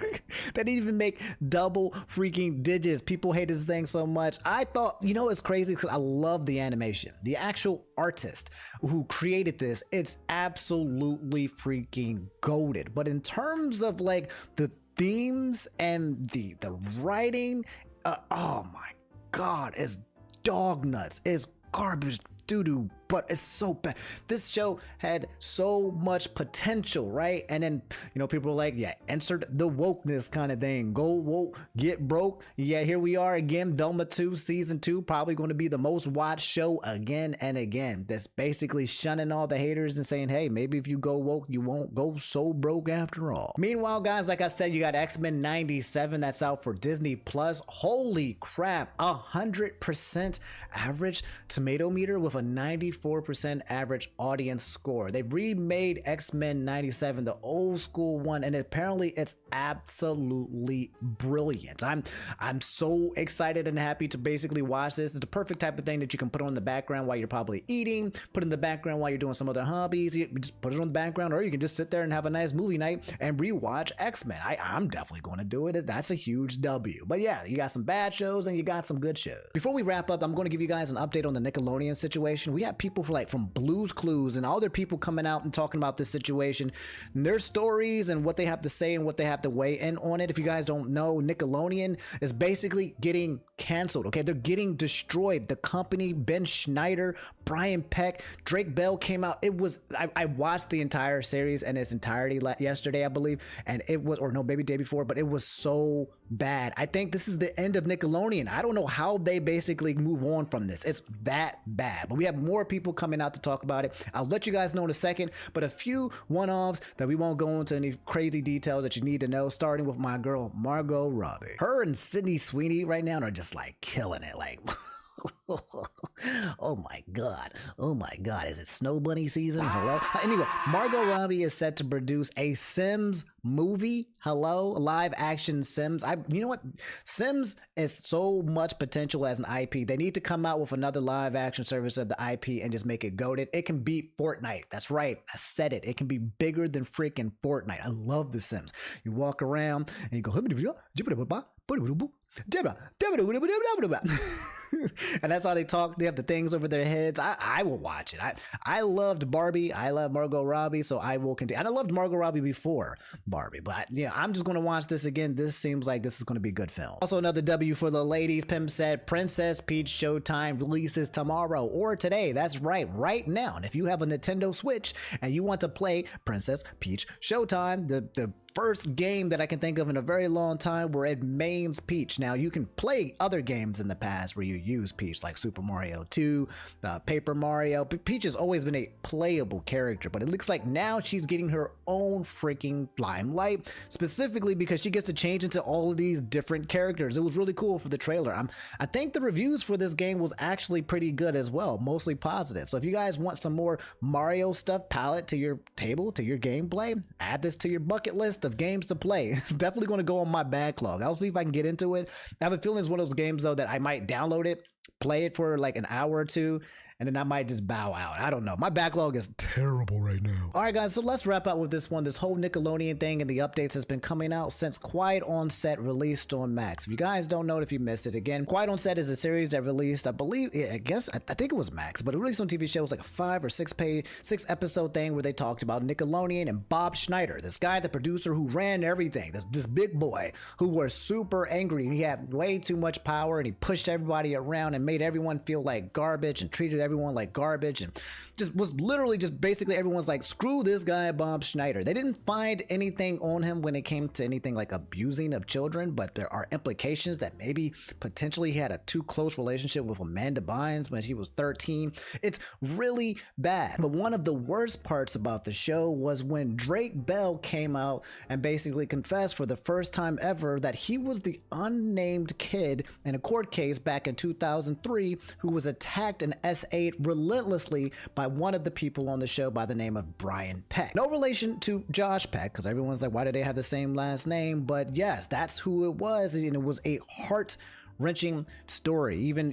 They didn't even make double freaking digits. People hate this thing so much. I thought, you know, it's crazy because I love the animation. The actual artist who created this, it's absolutely freaking goated. But in terms of like the themes and the writing, oh my god, it's dog nuts. It's garbage doo-doo, but it's so bad. This show had so much potential, right? And then, you know, people were like, yeah, insert the wokeness kind of thing. Go woke, get broke. Yeah, here we are again. Velma 2 season 2, probably going to be the most watched show again and again. That's basically shunning all the haters and saying, hey, maybe if you go woke, you won't go so broke after all. Meanwhile, guys, like I said, you got X-Men 97 that's out for Disney Plus. Holy crap, 100% average tomato meter with a 94% average audience score. They remade X-Men 97, the old school one, and apparently it's absolutely brilliant. I'm so excited and happy to basically watch this. It's the perfect type of thing that you can put on the background while you're probably eating, put in the background while you're doing some other hobbies. You just put it on the background, or you can just sit there and have a nice movie night and rewatch X-Men. I'm definitely going to do it. That's a huge W. But yeah, you got some bad shows and you got some good shows. Before we wrap up, I'm going to give you guys an update on the Nickelodeon situation. We have people people from Blue's Clues and all their people coming out and talking about this situation and their stories and what they have to say and what they have to weigh in on it. If you guys don't know, Nickelodeon is basically getting canceled. Okay, they're getting destroyed. The company, Ben Schneider, Brian Peck, Drake Bell came out. It was I watched the entire series in its entirety yesterday, I believe, and it was, or no, maybe day before, but it was so bad. I think this is the end of Nickelodeon. I don't know how they basically move on from this. It's that bad. But we have more people coming out to talk about it. I'll let you guys know in a second, but a few one-offs that we won't go into any crazy details that you need to know, starting with my girl Margot Robbie. Her and Sydney Sweeney right now are just like killing it. Like oh my god, is it Snow Bunny season? Hello. Anyway, Margot Robbie is set to produce a Sims movie. Hello, live action Sims. You know what, Sims is so much potential as an IP. They need to come out with another live action service of the IP and just make it goated. It can beat Fortnite. That's right, I said it. It can be bigger than freaking Fortnite. I love the Sims. You walk around and you go and that's how they talk. They have the things over their heads. I will watch it. I loved Barbie. I love Margot Robbie, so I will continue. And I loved Margot Robbie before Barbie, but I'm just going to watch this again. This seems like this is going to be a good film. Also, another W for the ladies. Pim said Princess Peach Showtime releases tomorrow or today. That's right now. And if you have a Nintendo Switch and you want to play Princess Peach Showtime, the first game that I can think of in a very long time where it mains Peach. Now, you can play other games in the past where you use Peach, like Super Mario 2, Paper Mario. Peach has always been a playable character, but it looks like now she's getting her own freaking limelight, specifically because she gets to change into all of these different characters. It was really cool for the trailer. I think the reviews for this game was actually pretty good as well, mostly positive. So if you guys want some more Mario stuff palette to your table, to your gameplay, add this to your bucket list of games to play. It's definitely going to go on my backlog. I'll see if I can get into it. I have a feeling it's one of those games though that I might download it, play it for like an hour or two, and then I might just bow out. I don't know. My backlog is terrible right now. All right, guys, so let's wrap up with this one. This whole Nickelodeon thing and the updates has been coming out since Quiet on Set released on Max. If you guys don't know it, if you missed it, again, Quiet on Set is a series that released, I believe, I think it was Max, but it released on TV show. It was like a 5 or 6 episode thing where they talked about Nickelodeon and Bob Schneider, this guy, the producer who ran everything, this big boy who was super angry. He had way too much power and he pushed everybody around and made everyone feel like garbage and treated everyone like garbage, and just was literally just basically everyone's like, screw this guy Bob Schneider. They didn't find anything on him when it came to anything like abusing of children, but there are implications that maybe potentially he had a too close relationship with Amanda Bynes when she was 13. It's really bad. But one of the worst parts about the show was when Drake Bell came out and basically confessed for the first time ever that he was the unnamed kid in a court case back in 2003 who was attacked in S8 relentlessly by one of the people on the show by the name of Brian Peck. No relation to Josh Peck, because everyone's like, why do they have the same last name? But yes, that's who it was, and it was a heart-wrenching story. Even,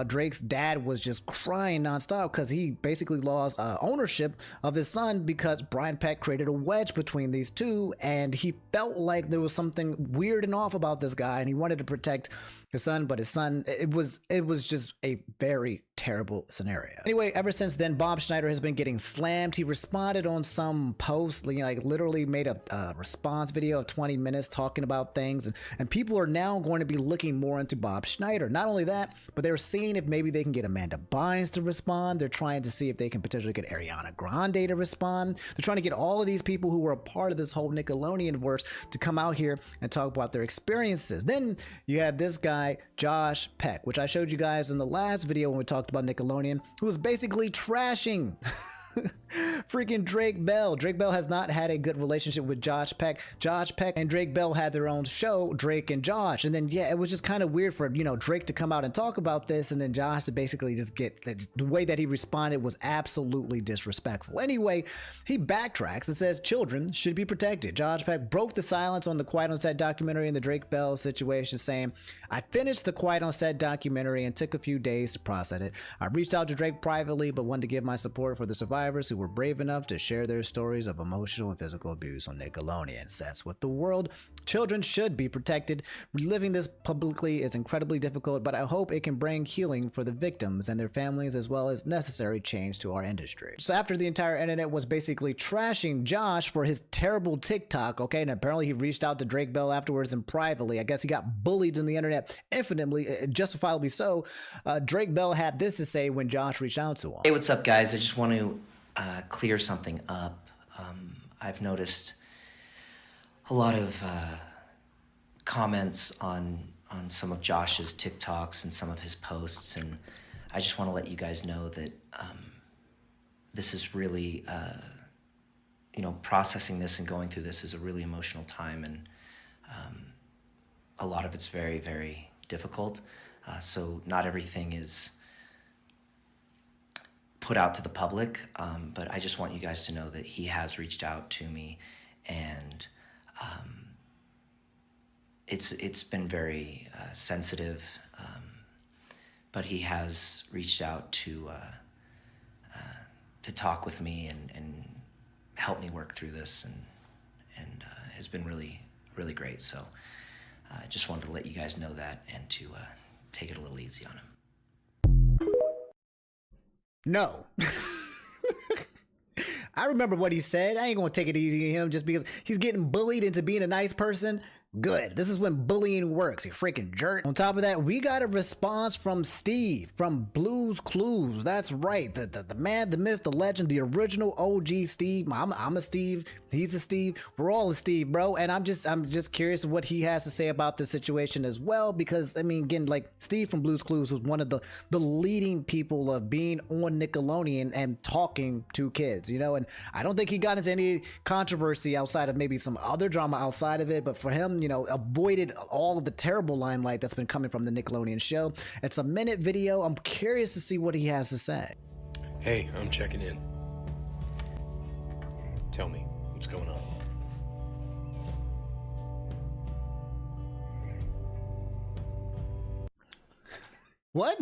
Drake's dad was just crying nonstop because he basically lost ownership of his son because Brian Peck created a wedge between these two, and he felt like there was something weird and off about this guy, and he wanted to protect his son, but his son, it was just a very terrible scenario. Anyway, ever since then, Bob Schneider has been getting slammed. He responded on some post, like literally made a response video of 20 minutes talking about things, and people are now going to be looking more into Bob Schneider. Not only that, but they're seeing if maybe they can get Amanda Bynes to respond. They're trying to see if they can potentially get Ariana Grande to respond. They're trying to get all of these people who were a part of this whole Nickelodeon verse to come out here and talk about their experiences. Then you have this guy, Josh Peck, which I showed you guys in the last video when we talked about Nickelodeon, who was basically trashing freaking Drake Bell. Drake Bell has not had a good relationship with Josh Peck. Josh Peck and Drake Bell had their own show, Drake and Josh. And then, yeah, it was just kind of weird for, Drake to come out and talk about this, and then Josh to basically just get the way that he responded was absolutely disrespectful. Anyway, he backtracks and says children should be protected. Josh Peck broke the silence on the Quiet on Set documentary and the Drake Bell situation, saying, I finished the Quiet on Set documentary and took a few days to process it. I reached out to Drake privately, but wanted to give my support for the survivors who were brave enough to share their stories of emotional and physical abuse on Nickelodeon. Says with the world, children should be protected. Reliving this publicly is incredibly difficult, but I hope it can bring healing for the victims and their families as well as necessary change to our industry. So after the entire internet was basically trashing Josh for his terrible TikTok, okay, and apparently he reached out to Drake Bell afterwards and privately. I guess he got bullied in the internet infinitely, justifiably so. Drake Bell had this to say when Josh reached out to him. Hey, what's up, guys? I just want to clear something up. I've noticed a lot of comments on some of Josh's TikToks and some of his posts, and I just want to let you guys know that this is really, processing this and going through this is a really emotional time, and a lot of it's very, very difficult. So not everything is put out to the public, but I just want you guys to know that he has reached out to me, and it's been very sensitive, but he has reached out to talk with me and help me work through this, and has been really, really great. So I just wanted to let you guys know that and to take it a little easy on him. No. I remember what he said. I ain't gonna take it easy on him just because he's getting bullied into being a nice person. Good. This is when bullying works, you freaking jerk. On top of that, we got a response from Steve from Blue's Clues. That's right. The man, the myth, the legend, the original OG Steve. I'm a Steve. He's a Steve. We're all a Steve, bro. And I'm just curious what he has to say about this situation as well, because I mean, again, like Steve from Blue's Clues was one of the leading people of being on Nickelodeon and talking to kids, you know, and I don't think he got into any controversy outside of maybe some other drama outside of it, but for him, you know, avoided all of the terrible limelight that's been coming from the Nickelodeon show. It's a minute video. I'm curious to see what he has to say. Hey, I'm checking in. Tell me, what's going on? What?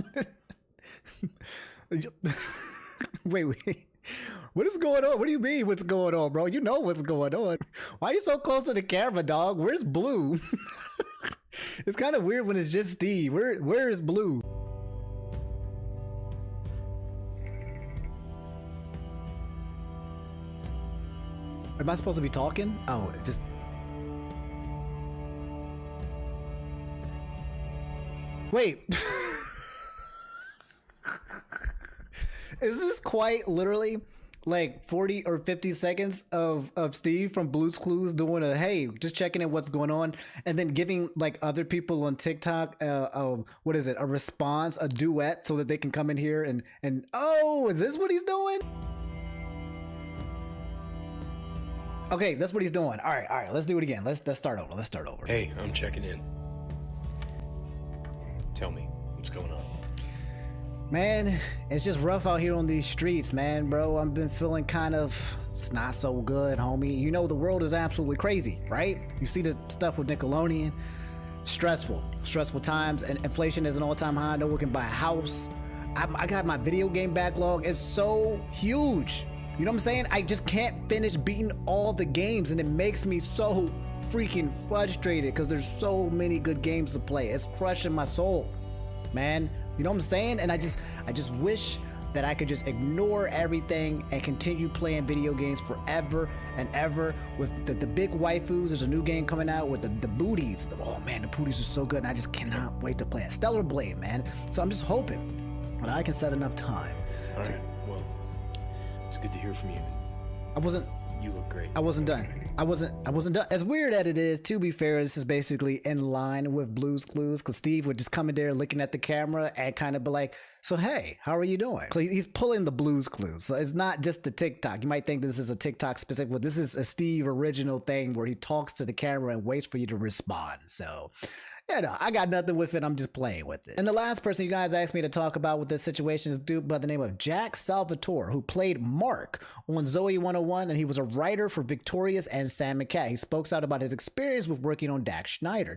Wait. What is going on? What do you mean what's going on, bro? You know what's going on. Why are you so close to the camera, dog? Where's Blue? It's kind of weird when it's just Steve. Where is Blue? Am I supposed to be talking? Oh, it just... Wait. Is this quite literally like 40 or 50 seconds of Steve from Blue's Clues doing a, hey, just checking in what's going on, and then giving like other people on TikTok what is it, a response, a duet, so that they can come in here and oh, is this what he's doing? Okay, that's what he's doing. All right, let's do it again. Let's start over. Hey, I'm checking in. Tell me, what's going on? Man, it's just rough out here on these streets, man, bro. I've been feeling kind of, it's not so good, homie. You know, the world is absolutely crazy, right? You see the stuff with Nickelodeon. Stressful times, and inflation is an all-time high. No one can buy a house. I got my video game backlog. It's so huge. You know what I'm saying? I just can't finish beating all the games, and it makes me so freaking frustrated because there's so many good games to play. It's crushing my soul, man. You know what I'm saying? And I just wish that I could just ignore everything and continue playing video games forever and ever with the big waifus. There's a new game coming out with the booties. Oh man, the booties are so good, and I just cannot wait to play it. Stellar Blade, man. So I'm just hoping that I can set enough time. All right, well, it's good to hear from you. You look great. I wasn't done. I wasn't done. As weird as it is, to be fair, this is basically in line with Blue's Clues, because Steve would just come in there looking at the camera and kind of be like, so hey, how are you doing? So he's pulling the Blue's Clues. So it's not just the TikTok. You might think this is a TikTok specific, but this is a Steve original thing where he talks to the camera and waits for you to respond. So you know, I got nothing with it. I'm just playing with it. And the last person you guys asked me to talk about with this situation is a dude by the name of Jack Salvatore, who played Mark on Zoe 101, and he was a writer for Victorious and Sam McCat. He spoke out about his experience with working on Dan Schneider.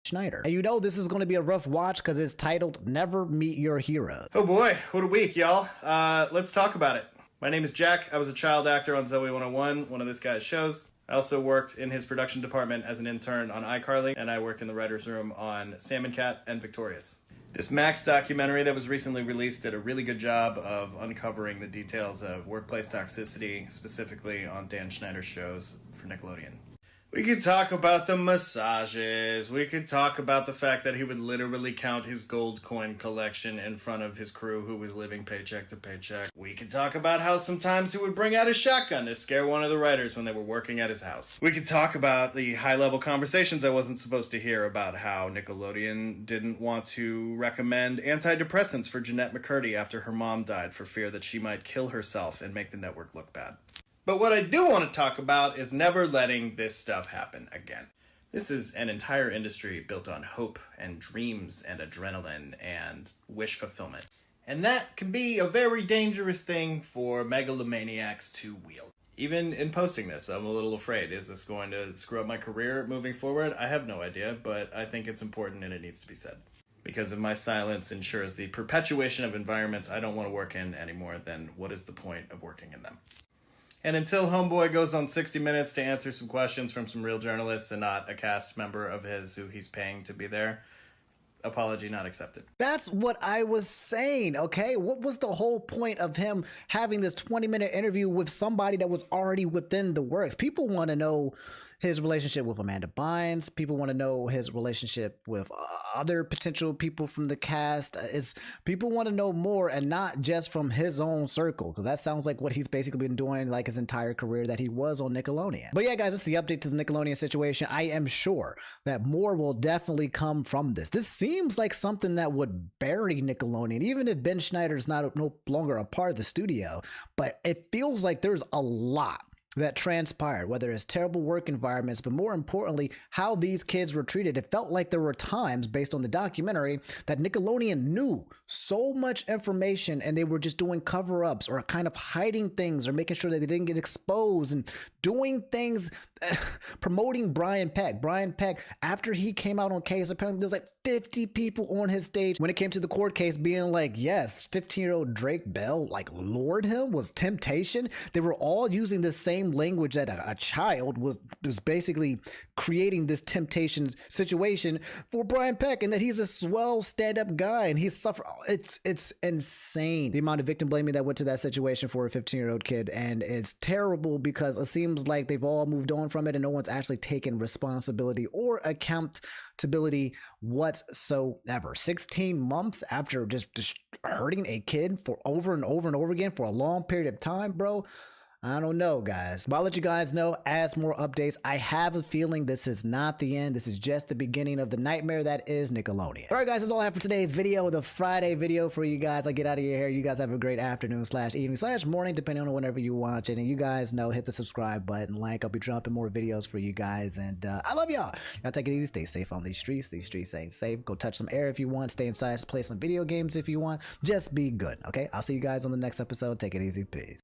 Schneider. And you know this is going to be a rough watch because it's titled Never Meet Your Hero. Oh boy, what a week, y'all. Let's talk about it. My name is Jack. I was a child actor on Zoe 101, one of this guy's shows. I also worked in his production department as an intern on iCarly, and I worked in the writer's room on Salmon Cat and Victorious. This Max documentary that was recently released did a really good job of uncovering the details of workplace toxicity, specifically on Dan Schneider's shows for Nickelodeon. We could talk about the massages. We could talk about the fact that he would literally count his gold coin collection in front of his crew who was living paycheck to paycheck. We could talk about how sometimes he would bring out a shotgun to scare one of the writers when they were working at his house. We could talk about the high-level conversations I wasn't supposed to hear about how Nickelodeon didn't want to recommend antidepressants for Jeanette McCurdy after her mom died for fear that she might kill herself and make the network look bad. But what I do want to talk about is never letting this stuff happen again. This is an entire industry built on hope and dreams and adrenaline and wish fulfillment. And that can be a very dangerous thing for megalomaniacs to wield. Even in posting this, I'm a little afraid. Is this going to screw up my career moving forward? I have no idea, but I think it's important and it needs to be said. Because if my silence ensures the perpetuation of environments I don't want to work in anymore, then what is the point of working in them? And until Homeboy goes on 60 Minutes to answer some questions from some real journalists and not a cast member of his who he's paying to be there, apology not accepted. That's what I was saying, okay? What was the whole point of him having this 20-minute interview with somebody that was already within the works? People want to know his relationship with Amanda Bynes. People want to know his relationship with other potential people from the cast. People want to know more, and not just from his own circle, because that sounds like what he's basically been doing like his entire career that he was on Nickelodeon. But yeah, guys, that's the update to the Nickelodeon situation. I am sure that more will definitely come from this. This seems like something that would bury Nickelodeon, even if Ben Schneider is no longer a part of the studio. But it feels like there's a lot that transpired, whether it's terrible work environments, but more importantly, how these kids were treated. It felt like there were times, based on the documentary, that Nickelodeon knew so much information and they were just doing cover-ups or kind of hiding things or making sure that they didn't get exposed and doing things, promoting Brian Peck. Brian Peck, after he came out on Case, apparently there was like 50 people on his stage when it came to the court case being like, yes, 15-year-old Drake Bell, like, lured him, was temptation. They were all using the same language that a child was basically creating this temptation situation for Brian Peck, and that he's a swell stand-up guy and he's suffered. It's insane the amount of victim blaming that went to that situation for a 15-year-old kid, and it's terrible because it seems like they've all moved on from it and no one's actually taken responsibility or accountability whatsoever. 16 months after just hurting a kid for over and over and over again for a long period of time, bro. I don't know, guys. But I'll let you guys know as more updates. I have a feeling this is not the end. This is just the beginning of the nightmare that is Nickelodeon. All right, guys, that's all I have for today's video, the Friday video for you guys. I get out of your hair. You guys have a great afternoon / evening / morning, depending on whenever you watch it. And you guys know, hit the subscribe button, like. I'll be dropping more videos for you guys. And I love y'all. Y'all take it easy. Stay safe on these streets. These streets ain't safe. Go touch some air if you want. Stay inside. Play some video games if you want. Just be good, okay? I'll see you guys on the next episode. Take it easy. Peace.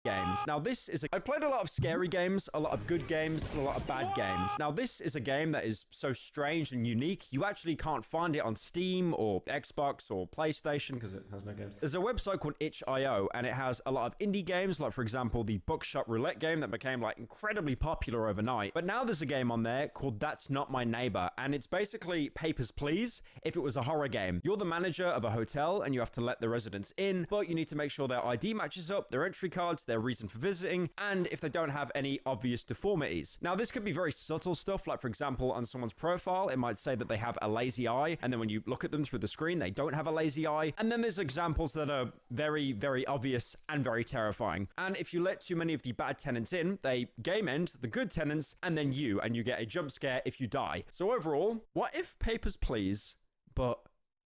Games. Now this is I played a lot of scary games, a lot of good games, and a lot of bad games. Now this is a game that is so strange and unique, you actually can't find it on Steam or Xbox or PlayStation because it has no games. There's a website called itch.io and it has a lot of indie games, like for example the Bookshot Roulette game that became like incredibly popular overnight. But now there's a game on there called That's Not My Neighbor, and it's basically Papers, Please if it was a horror game. You're the manager of a hotel and you have to let the residents in, but you need to make sure their ID matches up, their entry cards, their reason for visiting, and if they don't have any obvious deformities. Now this could be very subtle stuff, like for example on someone's profile it might say that they have a lazy eye, and then when you look at them through the screen they don't have a lazy eye. And then there's examples that are very, very obvious and very terrifying. And if you let too many of the bad tenants in, they game end the good tenants and then you get a jump scare if you die. So overall, what if Papers, Please but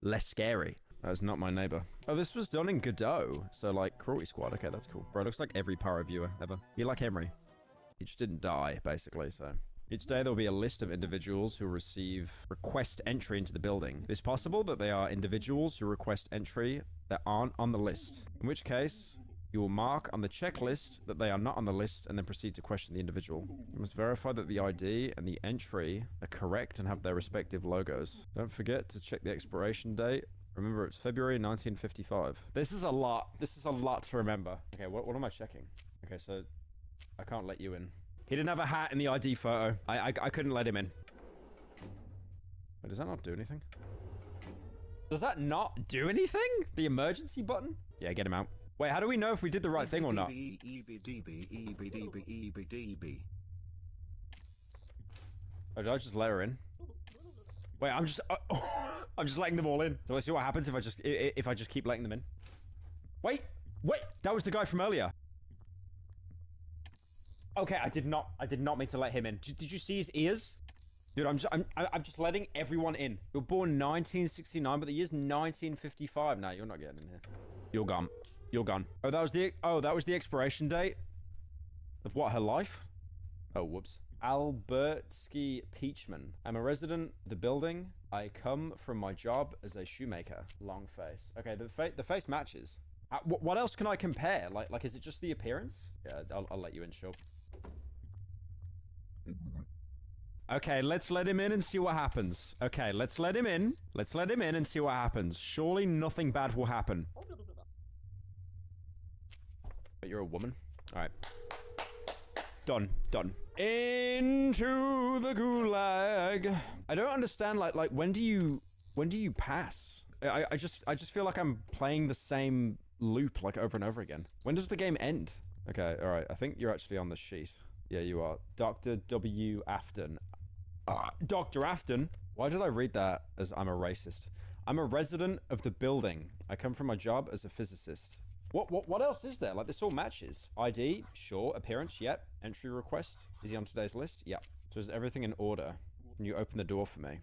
less scary? That's not my neighbor. Oh, this was done in Godot. So, like, Cruelty Squad. Okay, that's cool. Bro, it looks like every Pyro viewer ever. You like Emery. He just didn't die, basically, so... Each day there will be a list of individuals who receive request entry into the building. It is possible that they are individuals who request entry that aren't on the list. In which case, you will mark on the checklist that they are not on the list and then proceed to question the individual. You must verify that the ID and the entry are correct and have their respective logos. Don't forget to check the expiration date. Remember, it's February 1955. This is a lot. This is a lot to remember. Okay, what am I checking? Okay, so I can't let you in. He didn't have a hat in the ID photo. I couldn't let him in. Wait, does that not do anything? Does that not do anything? The emergency button? Yeah, get him out. Wait, how do we know if we did the right thing or not? Oh, did I just let her in? Wait, I'm just letting them all in. Do I see what happens if I just keep letting them in? Wait, that was the guy from earlier. Okay, I did not mean to let him in. Did you see his ears? Dude, I'm just letting everyone in. You were born 1969, but the year's 1955. No, you're not getting in here. You're gone. You're gone. Oh, that was the expiration date of what, her life? Oh, whoops. Albertsky Peachman. I'm a resident of the building. I come from my job as a shoemaker. Long face. Okay, the face matches. What else can I compare? Like, is it just the appearance? Yeah, I'll let you in, sure. Okay, let's let him in and see what happens. Okay, let's let him in. Let's let him in and see what happens. Surely nothing bad will happen. But you're a woman? Alright. Done. Into the gulag. I don't understand, like, when do you pass? I just feel like I'm playing the same loop, like, over and over again. When does the game end? Okay, alright, I think you're actually on the sheet. Yeah, you are. Dr. W. Afton. Dr. Afton? Why did I read that as I'm a racist? I'm a resident of the building. I come from my job as a physicist. What else is there? Like, this all matches. ID, sure. Appearance, yep. Entry request. Is he on today's list? Yep. So is everything in order? Can you open the door for me?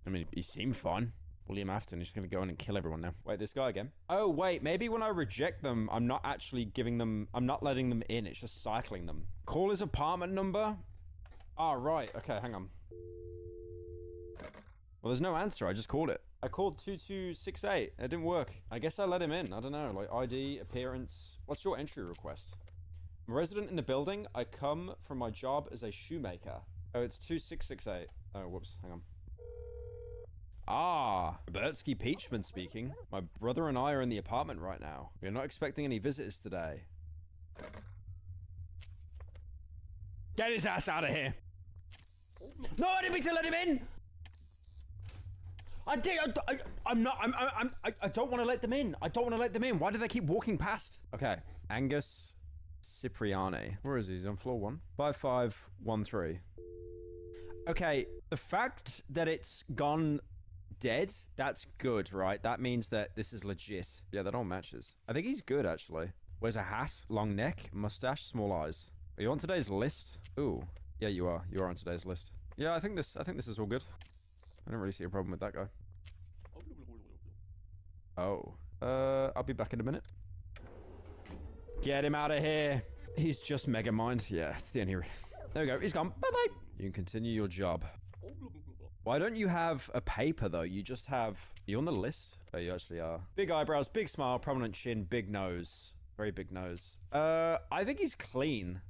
I mean, he seemed fine. William Afton is just going to go in and kill everyone now. Wait, this guy again? Oh, wait, maybe when I reject them, I'm not actually giving them... I'm not letting them in. It's just cycling them. Call his apartment number. Ah, right. Okay, hang on. Well, there's no answer. I just called it. I called 2268. It didn't work. I guess I let him in. I don't know. Like, ID, appearance. What's your entry request? I'm a resident in the building. I come from my job as a shoemaker. Oh, it's 2668. Oh, whoops. Hang on. Ah, Bertsky Peachman speaking. My brother and I are in the apartment right now. We're not expecting any visitors today. Get his ass out of here. No, I didn't mean to let him in. I don't want to let them in. I don't want to let them in. Why do they keep walking past? Okay. Angus Cipriani. Where is he? He's on floor 1. 5513. Okay. The fact that it's gone dead, that's good, right? That means that this is legit. Yeah, that all matches. I think he's good, actually. Wears a hat, long neck, mustache, small eyes. Are you on today's list? Ooh. Yeah, you are. You are on today's list. Yeah, I think this is all good. I don't really see a problem with that guy. Oh. I'll be back in a minute. Get him out of here. He's just Megamind. Yeah, it's the only... There we go. He's gone. Bye-bye. You can continue your job. Why don't you have a paper, though? You just have... Are you on the list? Oh, you actually are. Big eyebrows, big smile, prominent chin, big nose. Very big nose. I think he's clean.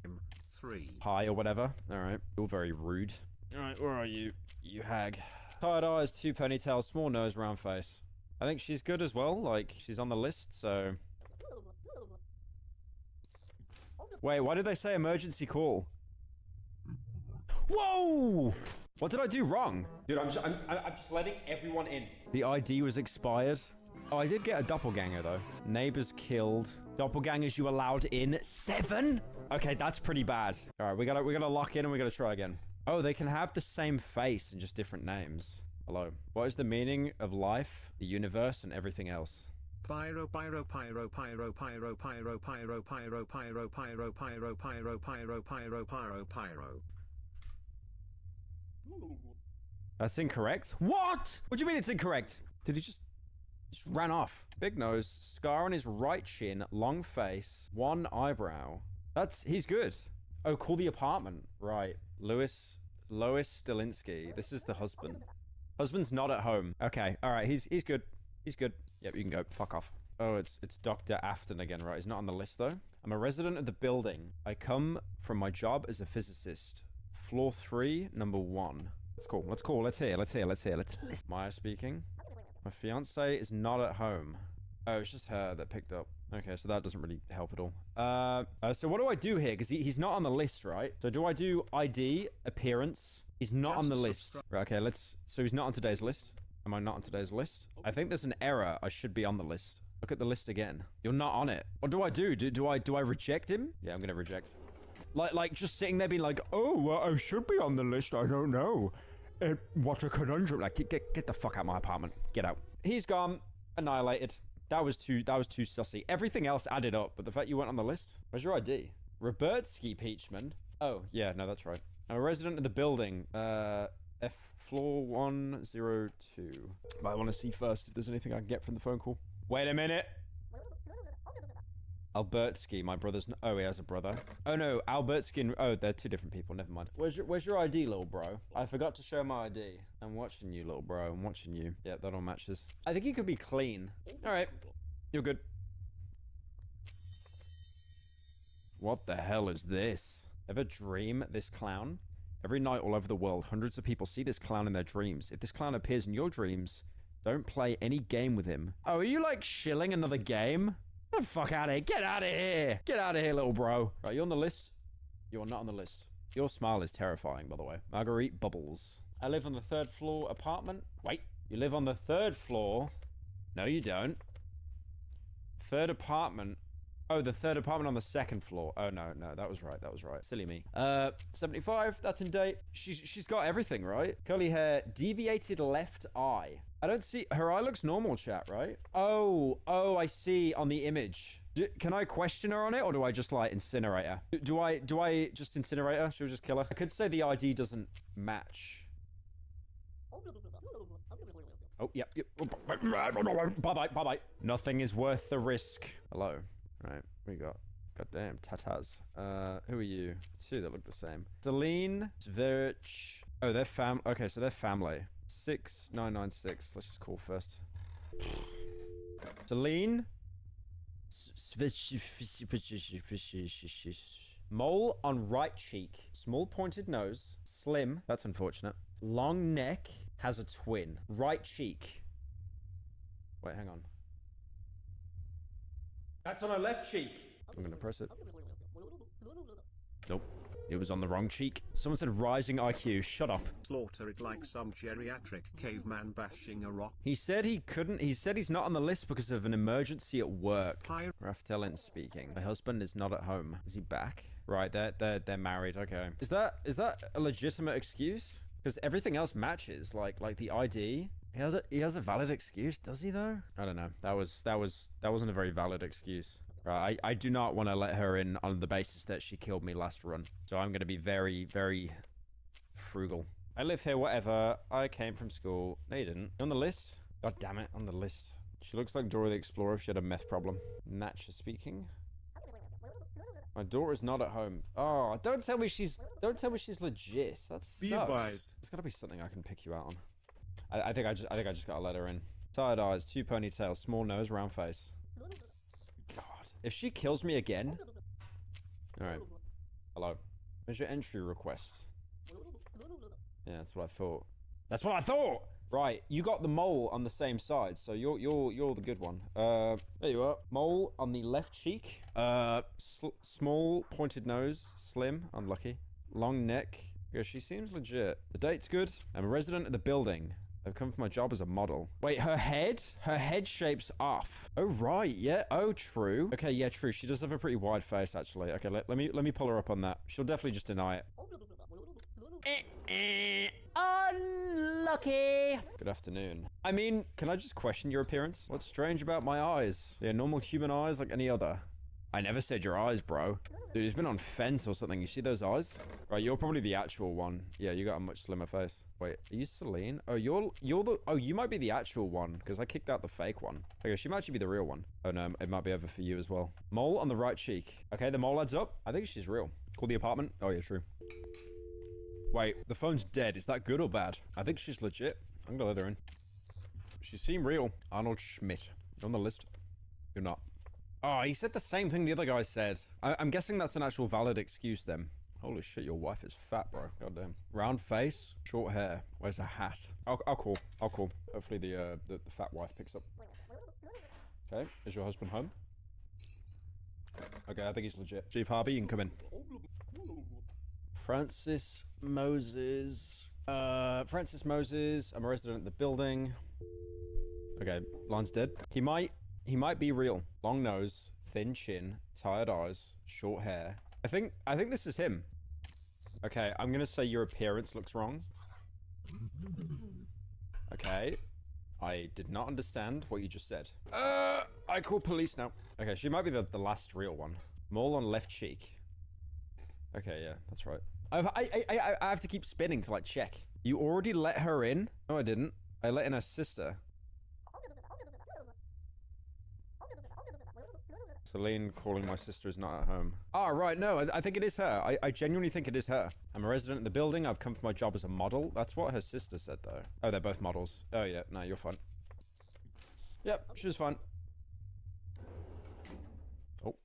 3. Hi, or whatever. Alright. You're very rude. Alright, where are you? You hag. Tired eyes, 2 ponytails, small nose, round face. I think she's good as well. Like, she's on the list, so... Wait, why did they say emergency call? Whoa! What did I do wrong? Dude, I'm just letting everyone in. The ID was expired. Oh, I did get a doppelganger, though. Neighbors killed. Doppelgangers you allowed in. 7? Okay, that's pretty bad. All right, we gotta lock in and we gotta try again. Oh, they can have the same face and just different names. Hello. What is the meaning of life, the universe, and everything else? Pyro pyro pyro pyro pyro pyro pyro pyro pyro pyro pyro pyro pyro pyro pyro pyro. That's incorrect. What? What do you mean it's incorrect? Did he just Just ran off. Big nose, scar on his right chin, long face, one eyebrow. He's good. Oh, call the apartment. Right. Lois Stalinsky. This is the husband. Husband's not at home. Okay. All right. He's good. He's good. Yep, you can go. Fuck off. Oh, it's Dr. Afton again, right? He's not on the list, though. I'm a resident of the building. I come from my job as a physicist. Floor 3, number 1. Let's call. Let's hear. Maya speaking. My fiance is not at home. Oh, it's just her that picked up. Okay, so that doesn't really help at all. So what do I do here? Because he's not on the list, right? So do I do ID, appearance? He's not on the list. Right, okay, so he's not on today's list. Am I not on today's list? I think there's an error. I should be on the list. Look at the list again. You're not on it. What do I do? Do I reject him? Yeah, I'm gonna reject. Like just sitting there being like, oh, well, I should be on the list. I don't know. What a conundrum. Like, get the fuck out of my apartment. Get out. He's gone. Annihilated. That was too sussy. Everything else added up, but the fact you weren't on the list. Where's your ID? Robertsky Peachman. Oh, yeah, no, that's right. I'm a resident of the building. F floor 102. But I want to see first if there's anything I can get from the phone call. Wait a minute. Albertsky, my brother's... Oh, he has a brother. Oh, no, Albertsky... Oh, they're two different people. Never mind. Where's your ID, little bro? I forgot to show my ID. I'm watching you, little bro. I'm watching you. Yeah, that all matches. I think you could be clean. All right. You're good. What the hell is this? Ever dream this clown? Every night all over the world, hundreds of people see this clown in their dreams. If this clown appears in your dreams, don't play any game with him. Oh, are you, like, shilling another game? Get the fuck out of here. Get out of here. Get out of here, little bro. Right, you on the list? You're not on the list. Your smile is terrifying, by the way. Marguerite Bubbles. I live on the 3rd floor apartment. Wait, you live on the 3rd floor? No, you don't. 3rd apartment. Oh, the 3rd apartment on the 2nd floor. Oh, no, that was right. Silly me. 75, that's in date. She's got everything, right? Curly hair, deviated left eye. I don't see... Her eye looks normal, chat, right? Oh, I see on the image. Can I question her on it, or do I just, like, incinerate her? Do I just incinerate her? She'll just kill her? I could say the ID doesn't match. Oh, yep. Bye-bye. Nothing is worth the risk. Hello. Right, we got goddamn tatas. Who are you? Two that look the same. Celine, Zverch. Oh, they're okay, so they're family. 6996. Let's just call first. Celine. Mole on right cheek. Small pointed nose. Slim. That's unfortunate. Long neck. Has a twin. Right cheek. Wait, hang on. That's on her left cheek. I'm gonna press it. Nope. It was on the wrong cheek. Someone said rising IQ. Shut up. Slaughter it like some geriatric caveman bashing a rock. He said he couldn't. He said he's not on the list because of an emergency at work. Hi. Raftelin speaking. My husband is not at home. Is he back? Right, they're married. Okay. Is that a legitimate excuse? Because everything else matches. Like the ID. He has a valid excuse, does he though? I don't know. That wasn't a very valid excuse. Right, I do not want to let her in on the basis that she killed me last run. So I'm going to be very, very frugal. I live here, whatever. I came from school. No, you didn't. On the list? God damn it, on the list. She looks like Dora the Explorer if she had a meth problem. Natcha speaking. My daughter is not at home. Oh, don't tell me she's legit. That sucks. Be advised. There's got to be something I can pick you out on. I think I just gotta let her in. Tired eyes, 2 ponytails, small nose, round face. God, if she kills me again. All right. Hello. Where's your entry request? Yeah, that's what I thought. Right, you got the mole on the same side, so you're the good one. There you are. Mole on the left cheek. Small pointed nose, slim, unlucky. Long neck. Yeah, she seems legit. The date's good. I'm a resident of the building. I've come for my job as a model. Wait, her head shape's off. Oh, right, yeah. Oh, true. Okay, yeah, true. She does have a pretty wide face, actually. Okay, let me pull her up on that. She'll definitely just deny it. Unlucky. Good afternoon. I mean, can I just question your appearance? What's strange about my eyes? They're normal human eyes like any other. I never said your eyes, bro. Dude, he's been on Fent or something. You see those eyes? Right, you're probably the actual one. Yeah, you got a much slimmer face. Wait, are you Celine? Oh, you're the... Oh, you might be the actual one, because I kicked out the fake one. Okay, she might actually be the real one. Oh, no, it might be over for you as well. Mole on the right cheek. Okay, the mole adds up. I think she's real. Call the apartment. Oh, yeah, true. Wait, the phone's dead. Is that good or bad? I think she's legit. I'm gonna let her in. She seemed real. Arnold Schmidt. You're on the list. You're not. Oh, he said the same thing the other guy said. I'm guessing that's an actual valid excuse then. Holy shit, your wife is fat, bro. Goddamn. Round face, short hair, wears a hat. I'll call. Hopefully the fat wife picks up. Okay, is your husband home? Okay, I think he's legit. Chief Harvey, you can come in. Francis Moses. Francis Moses. I'm a resident of the building. Okay, line's dead. He might be real. Long nose, thin chin, tired eyes, short hair. I think this is him. Okay, I'm gonna say your appearance looks wrong. Okay. I did not understand what you just said. I call police now. Okay, she might be the last real one. Mole on left cheek. Okay, yeah, that's right. I have to keep spinning to like check. You already let her in? No, I didn't. I let in her sister. Celine calling my sister is not at home. Oh, right, no, I think it is her. I genuinely think it is her. I'm a resident in the building. I've come for my job as a model. That's what her sister said, though. Oh, they're both models. Oh, yeah, no, you're fine. Yep, she's fine. Oh.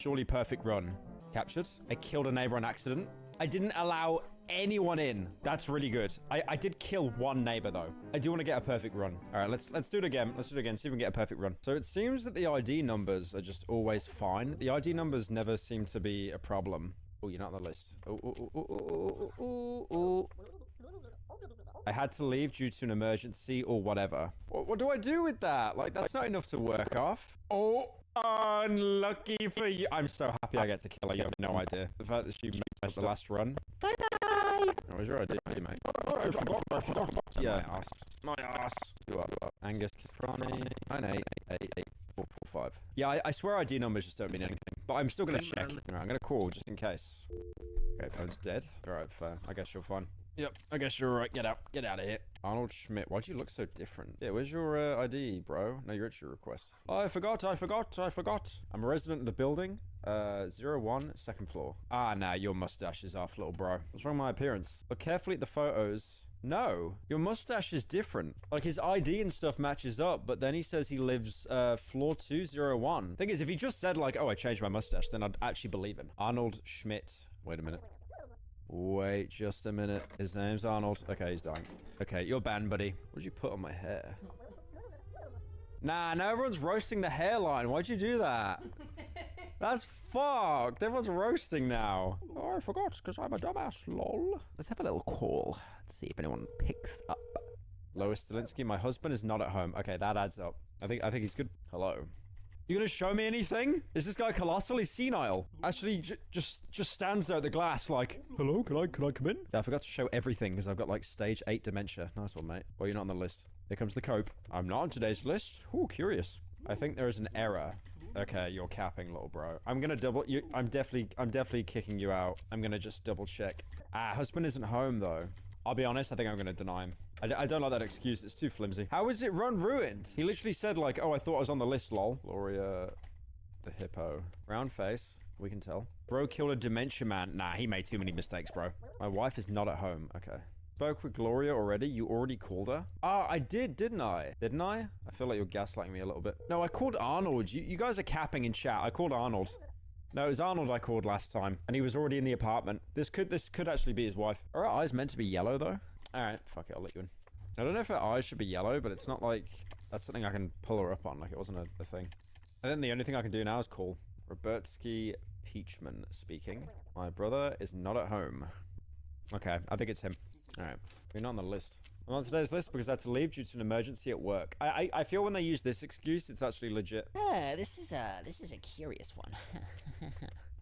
Surely perfect run. Captured. I killed a neighbor on accident. I didn't allow anyone in. That's really good. I did kill one neighbor though. I do want to get a perfect run. All right, let's do it again. Let's do it again. See if we can get a perfect run. So it seems that the ID numbers are just always fine. The ID numbers never seem to be a problem. Oh, you're not on the list. Oh. I had to leave due to an emergency or whatever. What do I do with that? Like, that's not enough to work off. Oh, unlucky for you. I'm so happy I get to kill her. You have no idea. The fact that she made the last run. Bye-bye. What was your idea, mate? I forgot. Yeah, my ass. You up. Angus Crony. 9888445. Yeah, I swear ID numbers just don't mean anything. But I'm still going to check. All right, I'm going to call just in case. Okay, phone's dead. All right, fair. I guess you're fine. Yep, I guess you're right. Get out of here. Arnold Schmidt, why'd you look so different? Yeah, where's your ID, bro? No, your entry request. Oh, I forgot. I'm a resident of the building. 01, second floor. Ah, nah, your mustache is off, little bro. What's wrong with my appearance? Look carefully at the photos. No, your mustache is different. Like, his ID and stuff matches up, but then he says he lives, floor 201. Thing is, if he just said, like, oh, I changed my mustache, then I'd actually believe him. Arnold Schmidt. Wait a minute. Wait just a minute. His name's Arnold. Okay, he's dying. Okay, you're banned, buddy. What did you put on my hair? Nah, now everyone's roasting the hairline. Why'd you do that? That's fucked. Everyone's roasting now. Oh, I forgot, because I'm a dumbass, lol. Let's have a little call. Let's see if anyone picks up. Lois Stalinsky, my husband is not at home. Okay, that adds up. I think he's good. Hello. You gonna show me anything? Is this guy colossal? He's senile. Actually, just stands there at the glass like, hello, can I come in? Yeah, I forgot to show everything because I've got like stage 8 dementia. Nice one, mate. Well, you're not on the list. Here comes the cope. I'm not on today's list. Ooh, curious. I think there is an error. Okay, you're capping, little bro. I'm gonna double you. I'm definitely kicking you out. I'm gonna just double check. Ah, husband isn't home though. I'll be honest, I think I'm gonna deny him. I don't like that excuse. It's too flimsy. How is it run ruined? He literally said like, oh, I thought I was on the list, lol. Gloria the hippo. Round face. We can tell. Bro killed a dementia man. Nah, he made too many mistakes, bro. My wife is not at home. Okay. Spoke with Gloria already? You already called her? Ah, I did, didn't I? Didn't I? I feel like you're gaslighting me a little bit. No, I called Arnold. You guys are capping in chat. I called Arnold. No, it was Arnold I called last time, and he was already in the apartment. This could actually be his wife. Are her eyes meant to be yellow, though? Alright, fuck it, I'll let you in. I don't know if her eyes should be yellow, but it's not like... That's something I can pull her up on, like it wasn't a thing. And then the only thing I can do now is call. Robertsky Peachman speaking. My brother is not at home. Okay, I think it's him. Alright, we're not on the list. I'm on today's list because I had to leave due to an emergency at work. I feel when they use this excuse, it's actually legit. This is a curious one.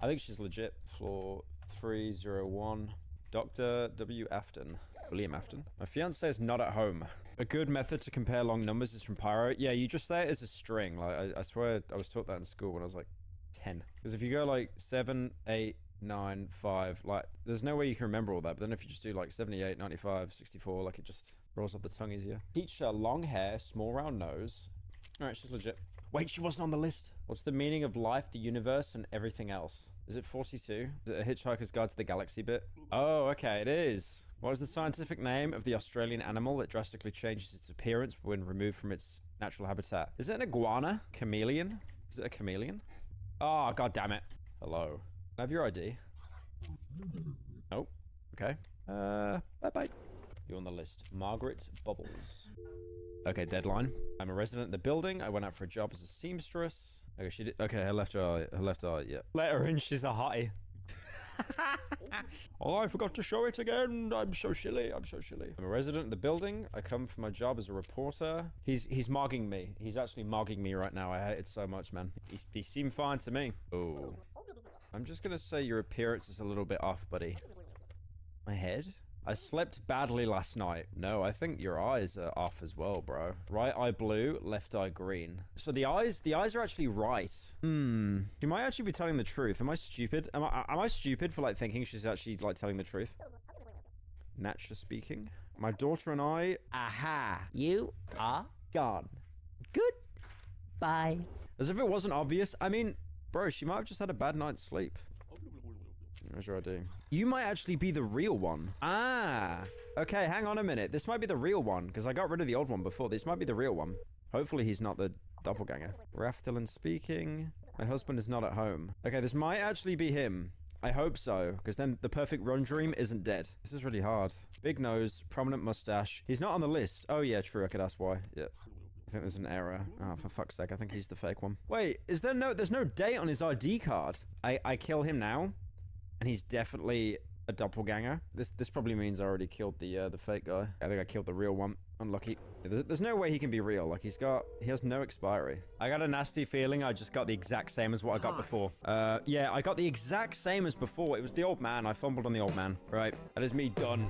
I think she's legit. Floor 301. Dr. W. Afton. William Afton. My fiance is not at home. A good method to compare long numbers is from Pyro. Yeah, you just say it as a string. Like, I swear I was taught that in school when I was like 10. Because if you go like 7, 8, 9, 5, like, there's no way you can remember all that. But then if you just do like 78, 95, 64, like it just rolls off the tongue easier. Teacher, long hair, small round nose. All right, she's legit. Wait, she wasn't on the list. What's the meaning of life, the universe, and everything else? Is it 42? Is it a Hitchhiker's Guide to the Galaxy bit? Oh, okay, it is. What is the scientific name of the Australian animal that drastically changes its appearance when removed from its natural habitat? Is it an iguana? Chameleon? Is it a chameleon? Oh, god damn it. Hello. Can I have your ID? Oh, okay. Bye-bye. You're on the list. Margaret Bubbles. Okay, deadline. I'm a resident of the building. I went out for a job as a seamstress. Okay, she did. Okay, her left eye. Her left eye, yeah. Let her in, she's a hottie. Oh, I forgot to show it again. I'm so silly. I'm so silly. I'm a resident of the building. I come for my job as a reporter. He's mogging me. He's actually mogging me right now. I hate it so much, man. He seemed fine to me. Oh. I'm just gonna say your appearance is a little bit off, buddy. My head? I slept badly last night. No, I think your eyes are off as well, bro. Right eye blue, left eye green. So the eyes are actually right. You might actually be telling the truth. Am I stupid? Am I stupid for like thinking she's actually like telling the truth? Naturally speaking. My daughter and I, aha, You are gone. good. Bye. As if it wasn't obvious. I mean, bro, she might have just had a bad night's sleep. Where's your ID? You might actually be the real one. Ah, okay, hang on a minute. This might be the real one, because I got rid of the old one before. This might be the real one. Hopefully he's not the doppelganger. Raftilin speaking. My husband is not at home. Okay, this might actually be him. I hope so, because then the perfect run dream isn't dead. This is really hard. Big nose, prominent mustache. He's not on the list. Oh yeah, true, I could ask why. Yeah. I think there's an error. Oh, for fuck's sake, I think he's the fake one. Wait, there's no date on his ID card. I kill him now. And he's definitely a doppelganger. This probably means I already killed the fake guy. I think I killed the real one. Unlucky. There's no way he can be real. Like, he has no expiry. I got a nasty feeling I just got the exact same as what I got before. Yeah, I got the exact same as before. It was the old man. I fumbled on the old man. Right, that is me done.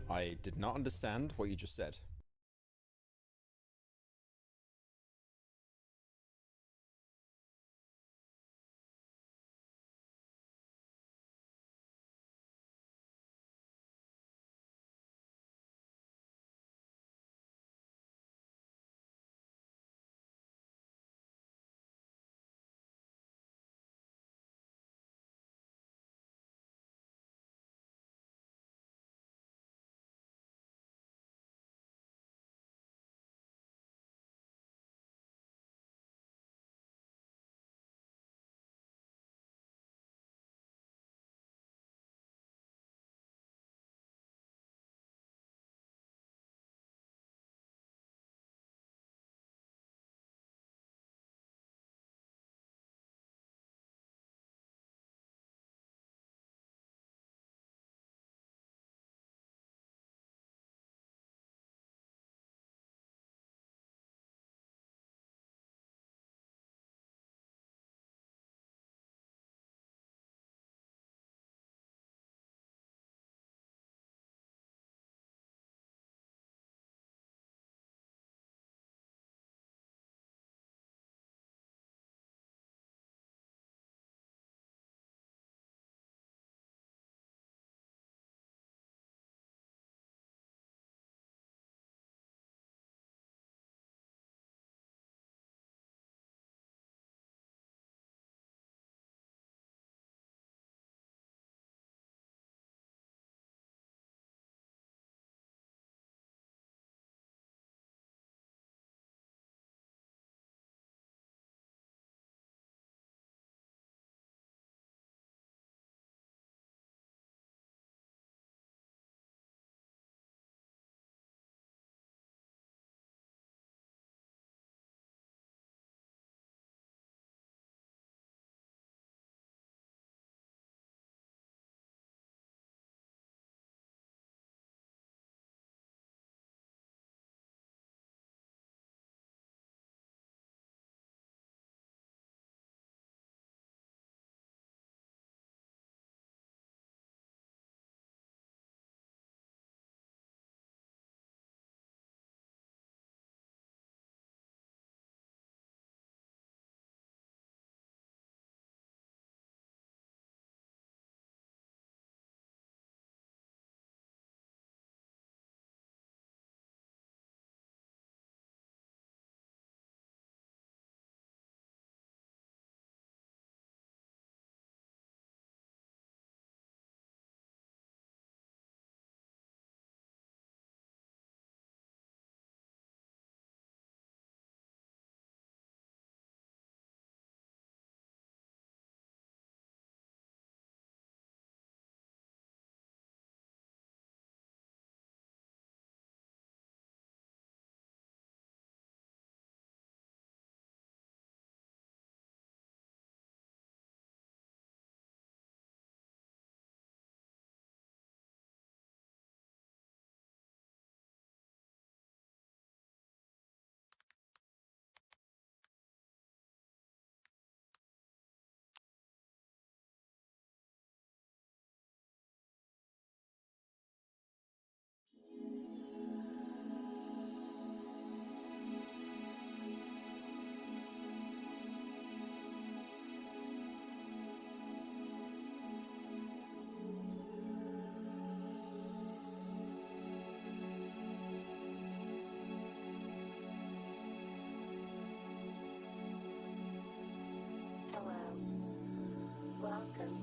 I did not understand what you just said.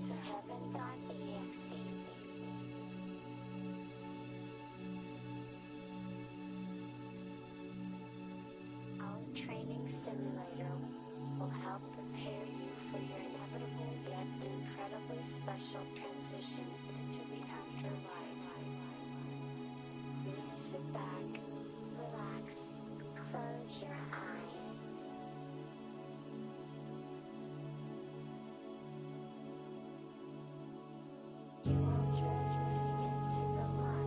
to heaven.exe. Our training simulator will help prepare you for your inevitable yet incredibly special transition into the afterlife. Please sit back, relax, close your eyes. You are drifting into the light.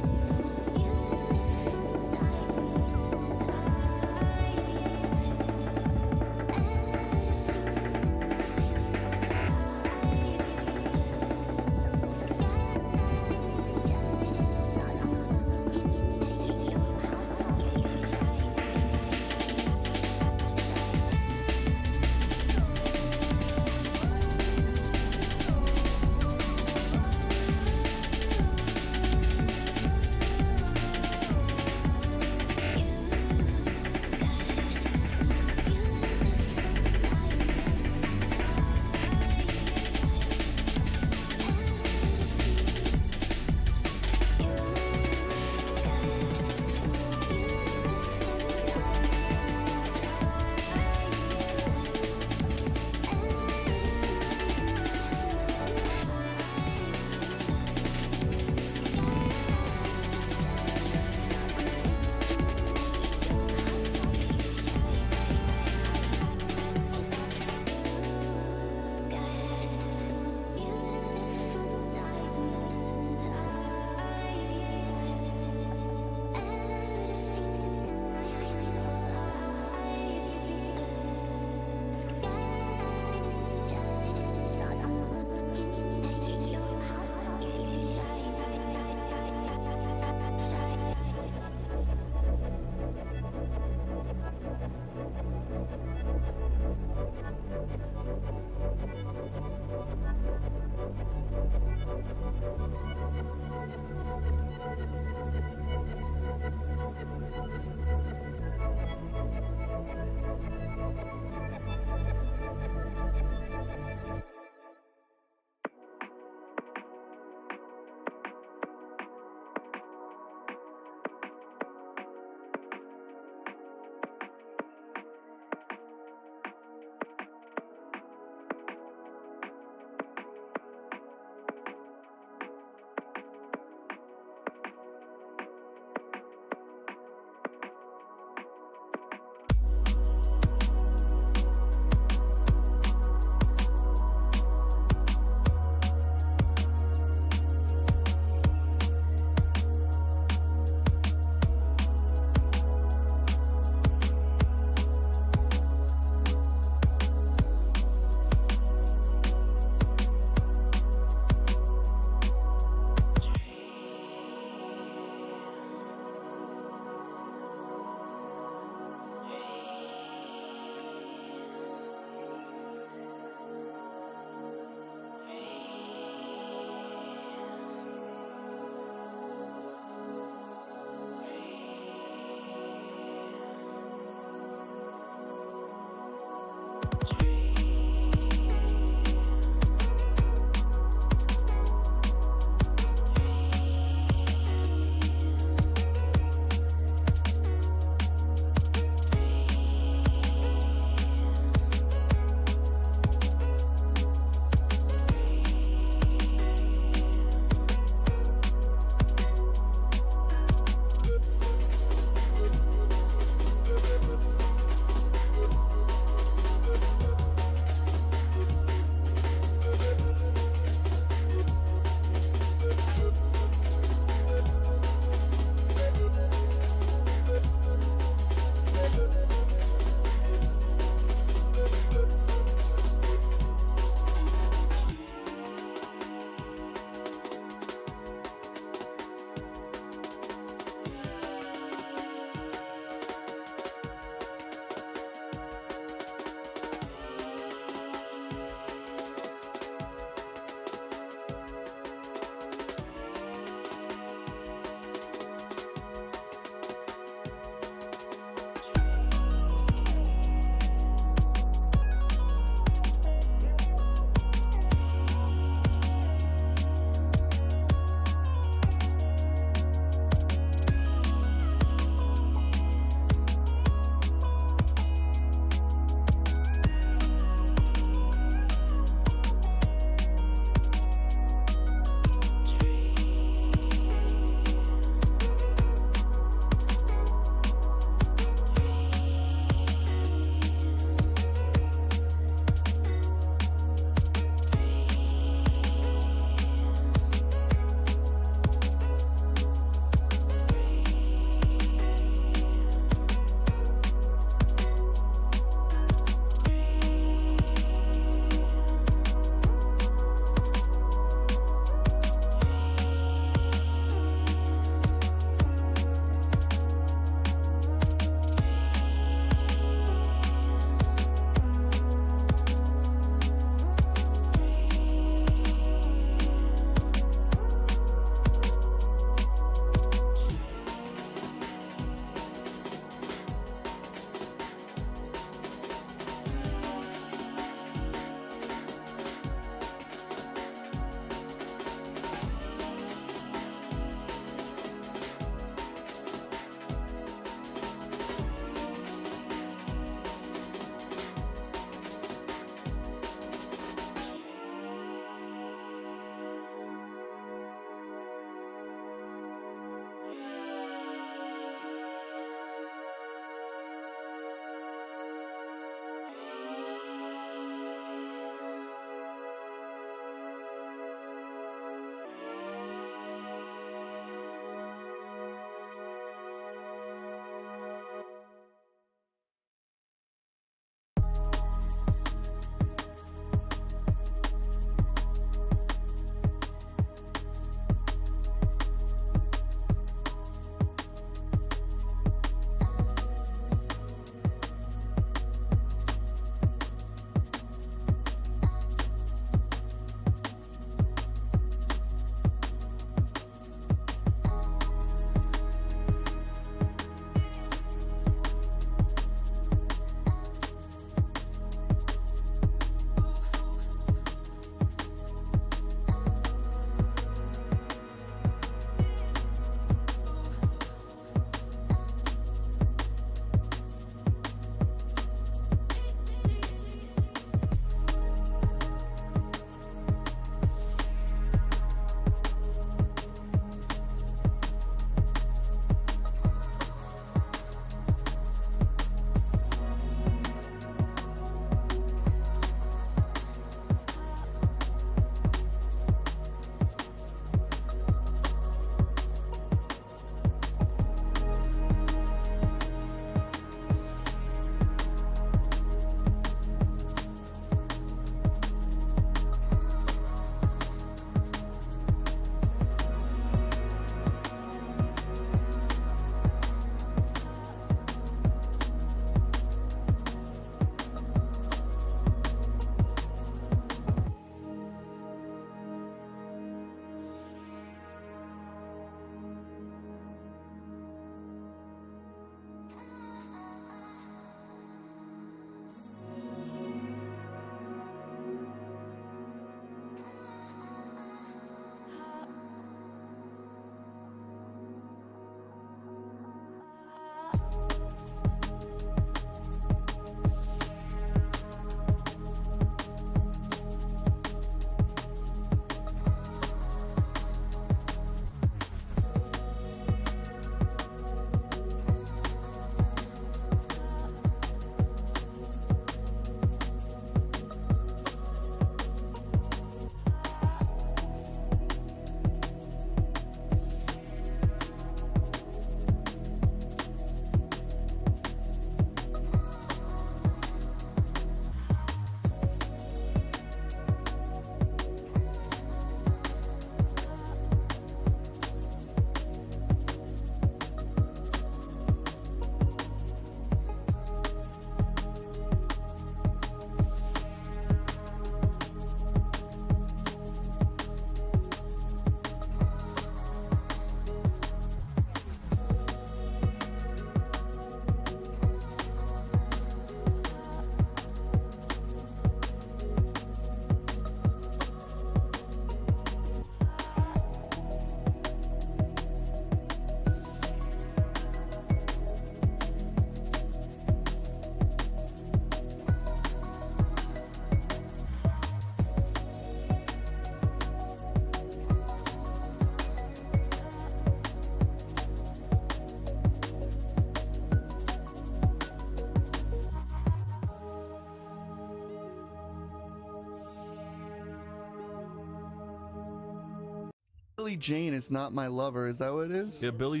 Billie Jane is not my lover. Is that what it is? Yeah, Billy.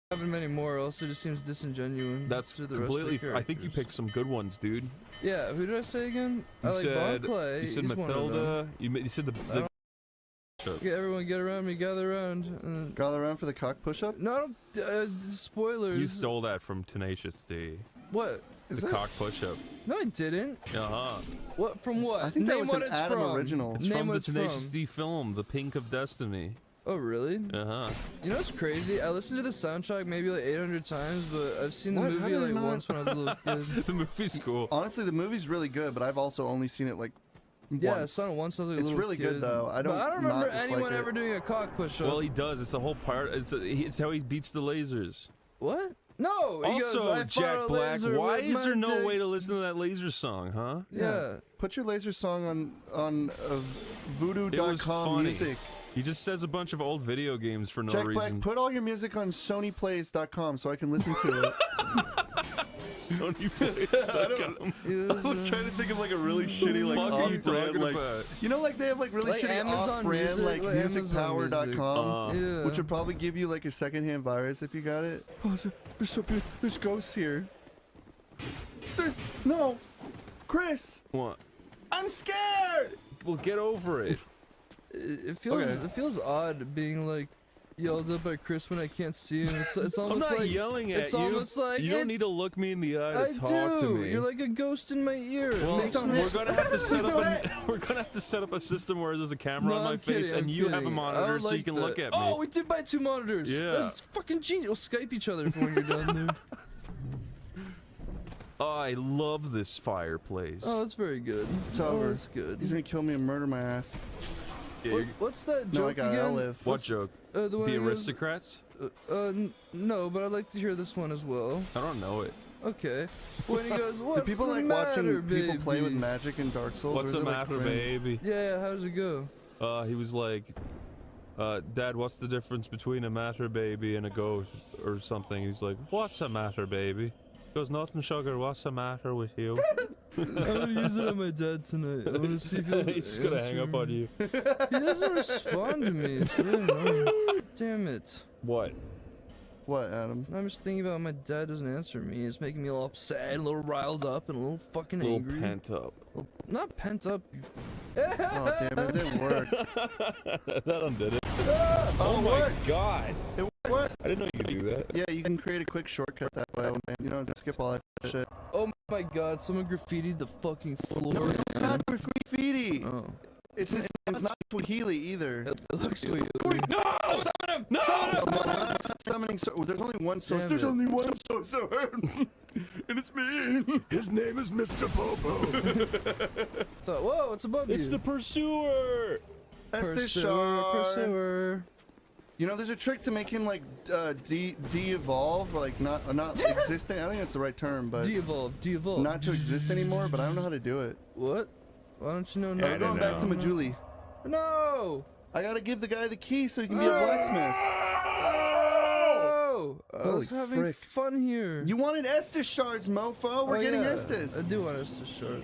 Having many more, else it just seems disingenuous. That's to the rest of the completely. I think you characters. picked some good ones, dude. Yeah, who did I say again? You I like said. Bon Clay. You said He's one of them. Mathilda. You said the. Yeah, everyone get around me, gather around. Gather around for the cock push-up? No, spoilers. You stole that from Tenacious D. What? The cock push-up. No, I didn't. Uh-huh. What? From what? I think that Name was what an it's Adam from. original. It's Name from what the it's Tenacious from. D film, The Pink of Destiny. Oh, really? Uh-huh. You know what's crazy? I listened to the soundtrack maybe like 800 times, but I've seen the What? How movie did I like not- once when I was a little kid. The movie's cool. Honestly, the movie's really good, but I've also only seen it like Yeah, I once. saw it once. I was like a It's little really kid. good though. I don't. But I don't remember not dislike anyone it. ever doing a cock push-up. Well, he does. It's the whole part. It's how he beats the lasers. What? No. He Also, goes, I fought Jack a Black, laser why with is my there no dick." way to listen to that laser song, huh? Yeah. Put your laser song on It was voodoo.com funny. music. He just says a bunch of old video games for no Jack reason. Black, put all your music on sonyplays.com so I can listen to it. Sonyplays.com. I was trying to think of like a really shitty like What the fuck are you off-brand talking like about? you know like they have like really Like shitty Amazon off-brand Music, like like Amazon musicpower.com Yeah. which would probably give you like a secondhand virus if you got it. Oh, there's so beautiful. There's ghosts here. There's no, Chris. What? I'm scared. Well, get over it. It feels Okay. it feels odd being like yelled at by Chris when I can't see him. It's I'm almost not like yelling at it's you. almost like You don't need to look me in the eye to talk to me. You're like a ghost in my ear. It Well, makes no we're sense. gonna have to set up we're gonna have to set up a system where there's a camera No, on my I'm face kidding, and I'm you have a kidding. I monitor would so you like can that. look at me. Oh, we did buy 2 monitors. Yeah. That's fucking genius. We'll Skype each other for when you're done, dude. Oh, I love this fireplace. Oh, that's very good. It's over. That's good. He's gonna kill me and murder my ass. Yeah, What, you're- what's that No, joke I got it. again? I'll live. what joke? The, one The that goes, aristocrats? No, but I'd like to hear this one as well. I don't know it. Okay. When he goes, Do what's people the like matter, watching baby? people play with magic in Dark Souls? What's or the is it, like, matter, cringe? baby? Yeah, how does it go? He was like, Dad, what's the difference between a matter baby and a goat or something? He's like, what's the matter, baby? He goes, nothing, sugar. What's the matter with you? I'm gonna use it on my dad tonight. I wanna see if he'll He's just gonna hang answer up on me. you. He doesn't respond to me. It's really annoying. Damn it. What? What, Adam? I'm just thinking about my dad doesn't answer me. It's making me a little upset, a little riled up, and a little fucking A little angry. pent up. Not pent up. Oh damn it! It didn't work. That undid it. Oh, my it worked. god. It worked. I didn't know you could do that. Yeah, you can create a quick shortcut that way, and you don't skip all that shit. Oh my god, someone graffitied the fucking floor. It's not graffiti. Oh. It's not Swahili either. It looks sweet. No! Summon him! No! Summon him! Summon him! I'm not summoning. There's only one source. Damn There's it. only one source, and it's me. His name is Mr. Popo. Thought, whoa, it's above It's you. the pursuer! Estes Shard. Pursuer. You know, there's a trick to make him like de-evolve, like not existent. I think that's the right term, but De-evolve, de-evolve. not to exist anymore. But I don't know how to do it. What? Why don't you know I'm now? going back to Majuli. No! I gotta give the guy the key so he can be a blacksmith. Oh! I was Holy having frick. fun here. You wanted Estes shards, mofo. We're Oh, getting yeah. Estes. I do want Estes shards.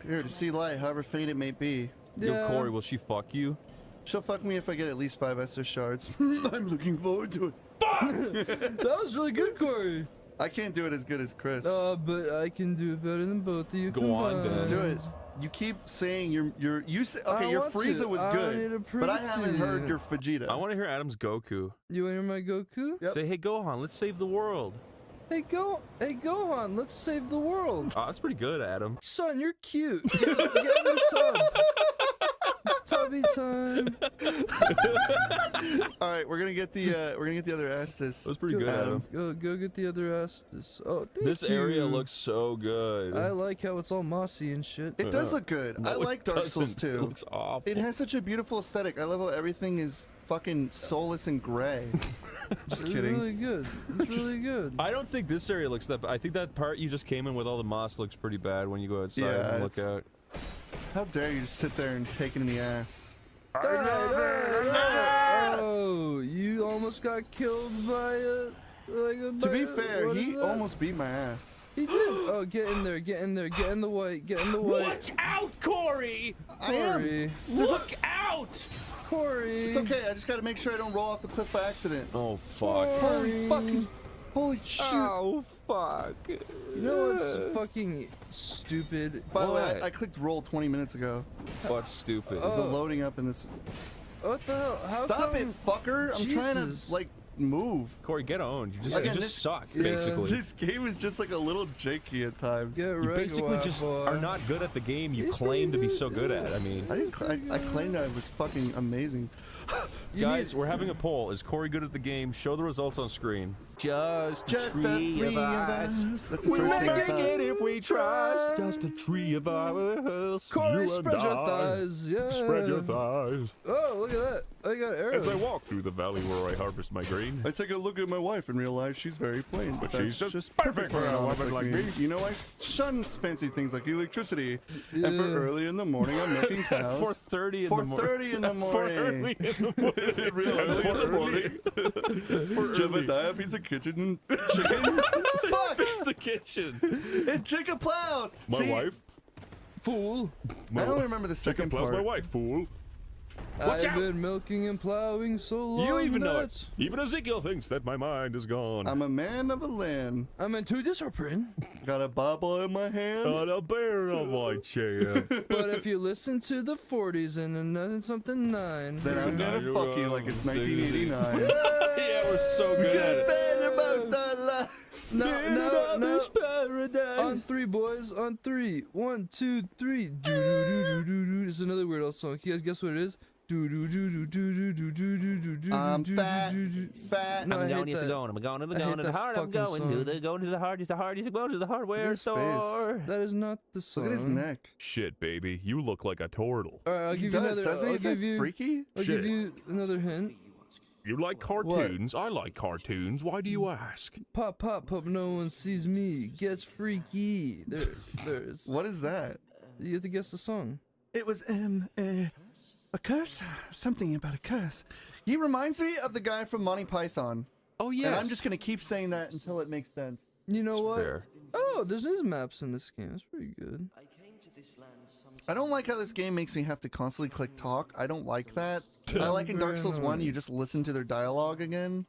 Here to see light, however faint it may be. Yo, Corey, will she fuck you? She'll fuck me if I get at least 5 Estes shards. I'm looking forward to it. That was really good, Corey. I can't do it as good as Chris. But I can do it better than both of you Go on, combined. then. Do it. You keep saying you say okay. I Your want Frieza to. was I need to good, prove but I it to haven't heard you. your Vegeta. I want to hear Adam's Goku. You want to hear my Goku? Yep. Say, hey, Gohan, let's save the world. Hey Gohan, let's save the world. Oh, that's pretty good, Adam. Son, you're cute. Get in the tub. It's tubby time. All right, we're gonna get the other Estes. That was pretty good, Adam. Go get the other Estes. Oh, thank This you. area looks so good. I like how it's all mossy and shit. It does look good. No, I it like Dark Souls doesn't. It too. looks awful. It has such a beautiful aesthetic. I love how everything is fucking soulless and gray. Just It's kidding. really good. It's really good. I don't think this area looks that bad. I think that part you just came in with all the moss looks pretty bad when you go outside Yeah, and look it's- out. How dare you just sit there and take it in the ass? Oh, you almost got killed by a. To be fair, he almost beat my ass. He did. Oh, get in there, get in there, get in the white, get in the white. Watch out, Corey! Corey. Look out! Don't! Corey. It's okay. I just got to make sure I don't roll off the cliff by accident. Oh, fuck. Holy fucking... Holy shit. Oh, fuck. You know what's fucking stupid? By the way, I clicked roll 20 minutes ago. What's stupid? The loading up in this... What the hell? How Stop come... it, fucker! I'm trying to, like, move. Corey, get owned. You just, Again, you this- just suck, yeah. basically. This game is just like a little janky at times. Get You basically just are not good at the game you claim to be so good at. I mean, I claimed that I was fucking amazing. guys, we're having a poll. Is Corey good at the game? Show the results on screen. Just the three of us. That's the We'll first thing I make thought. it if we try. Just a tree of us. Corey, you spread and your I. thighs. Yeah. Spread your thighs. Oh, look at that. I got arrows. As I walk through the valley where I harvest my grain. I take a look at my wife and realize she's very plain, but She's that's just perfect for an a honest woman like me. You know, I shun fancy things like electricity, and for Yeah. early in the morning I'm milking cows. 4:30 in the morning. 4:30 in the morning. 4:30 in the morning. Real early in the morning. Jebediah feeds the kitchen and chicken. Fuck! It's the kitchen. And chicken plows. My See, wife. Fool. I don't remember the second Plows part. my wife, fool. Watch I've out! been milking and plowing so long. You even know that it. Even Ezekiel thinks that my mind is gone. I'm a man of the land. I'm into discipline. Got a Bible in my hand. Got a bear on my chair. But if you listen to the 40s and then nothing something 9. Then I'm gonna fuck you like it's 1989. Yeah, we're so good at it. No. On 3, boys. On 3. 1, 2, 3. Do do do do do do. It's another Weird Al song. Can you guys guess what it is? Do do do do do do do do do do do. I'm do, fat, do, do. fat. No, I I'm hate going to that. the going, I'm going to the I hate going to the that hard, I'm fucking going to song. the going to the hard, the hard, go to the hardware his face. store. That is not the song. Look at his neck. Shit, baby, you look like a turtle. All right, I'll He give does, you another. doesn't he? I'll Is that give you. freaky? I'll Shit. give you another hint. You like cartoons? I like cartoons. Why do you ask? Pop, pop, pop. No one sees me. Gets freaky. There's. What is that? You have to guess the song. It was a curse. Something about a curse. He reminds me of the guy from Monty Python. Oh yes. And I'm just gonna keep saying that until it makes sense. You know what? fair. Oh, there's maps in this game. That's pretty good. I don't like how this game makes me have to constantly click talk. I don't like that. I like in Dark Souls 1, you just listen to their dialogue again.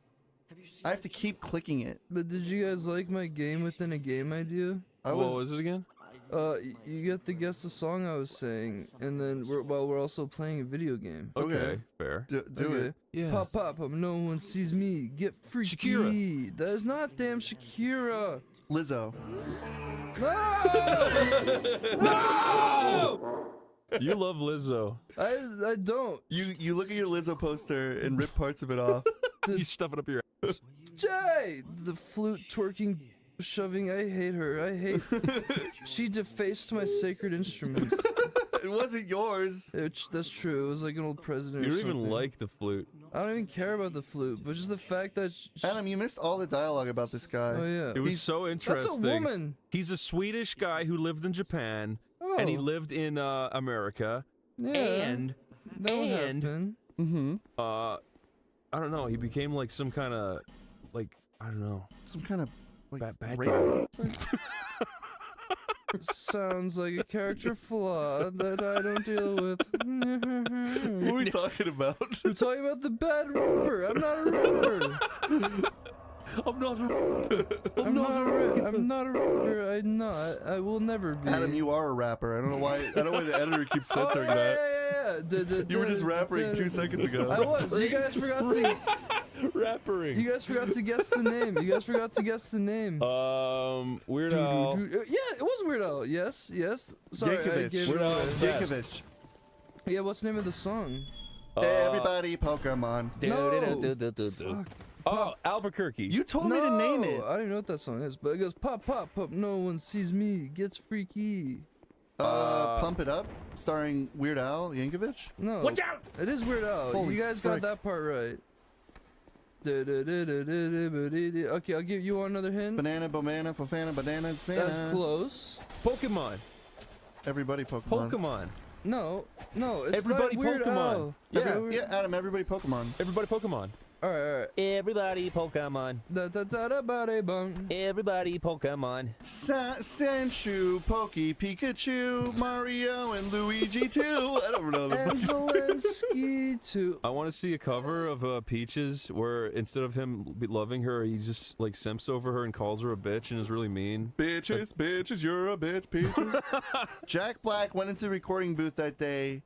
I have to keep clicking it. But did you guys like my game within a game idea? I What was was it again? You get to guess the song I was saying, and then while we're also playing a video game. Okay, fair. do Okay. it. Yeah. Pop, pop, pop. No one sees me. Get freaky. Shakira. That is not damn Shakira. Lizzo. No! You love Lizzo. I don't. You look at your Lizzo poster and rip parts of it off. You stuff it up your ass. Jay! The flute twerking, shoving. I hate her. I hate. She defaced my sacred instrument. It wasn't yours. That's true. It was like an old president. You or don't even something. like the flute. I don't even care about the flute, but just the fact that. Adam, you missed all the dialogue about this guy. Oh yeah. It was so interesting. That's a woman. He's a Swedish guy who lived in Japan, Oh. and he lived in America. Yeah. And that would happen. Mm-hmm. I don't know. He became like some kind of, like, I don't know, Some kind of like bad rape- guy. Sounds like a character flaw that I don't deal with. What are we talking about? We're talking about the bad rapper. I'm not a rapper. I'm not a I'm not a rapper. I'm not. I will never be. Adam, you are a rapper. I don't know why. I don't know why the editor keeps censoring that. Yeah. You were just rappering 2 seconds ago. I was. You guys forgot to. rappering. You guys forgot to guess the name. You guys forgot to guess the name. Weird Al. Yeah, it was Weird Al. Yes. Sorry, I Yankovic. gave it Weird Al. away. Yankovic. Yeah, what's the name of the song? Everybody Pokemon. No. Oh, Albuquerque. You told me to name it. I don't even know what that song is, but it goes pop, pop, pop. No one sees me. Gets freaky. Pump It Up, starring Weird Al Yankovic. No. Watch out! It is Weird Al. Holy You guys frick. got that part right. Okay, I'll give you one another hint. Banana, Bomana, Fofana, Banana, Santa. That's close. Pokemon. Everybody Pokemon. Pokemon. No, it's Everybody by Weird Pokemon. Al. Yeah. Yeah, Adam, everybody Pokemon. Everybody Pokemon. Alright. Everybody Pokemon. Da da da da ba da bum. Everybody Pokemon. Sandshrew, Pokey, Pikachu, Mario, and Luigi too. I don't know. And Zelensky too. I want to see a cover of Peaches where instead of him loving her, he just like simps over her and calls her a bitch and is really mean. Bitches, bitches, you're a bitch, Peaches. Jack Black went into the recording booth that day.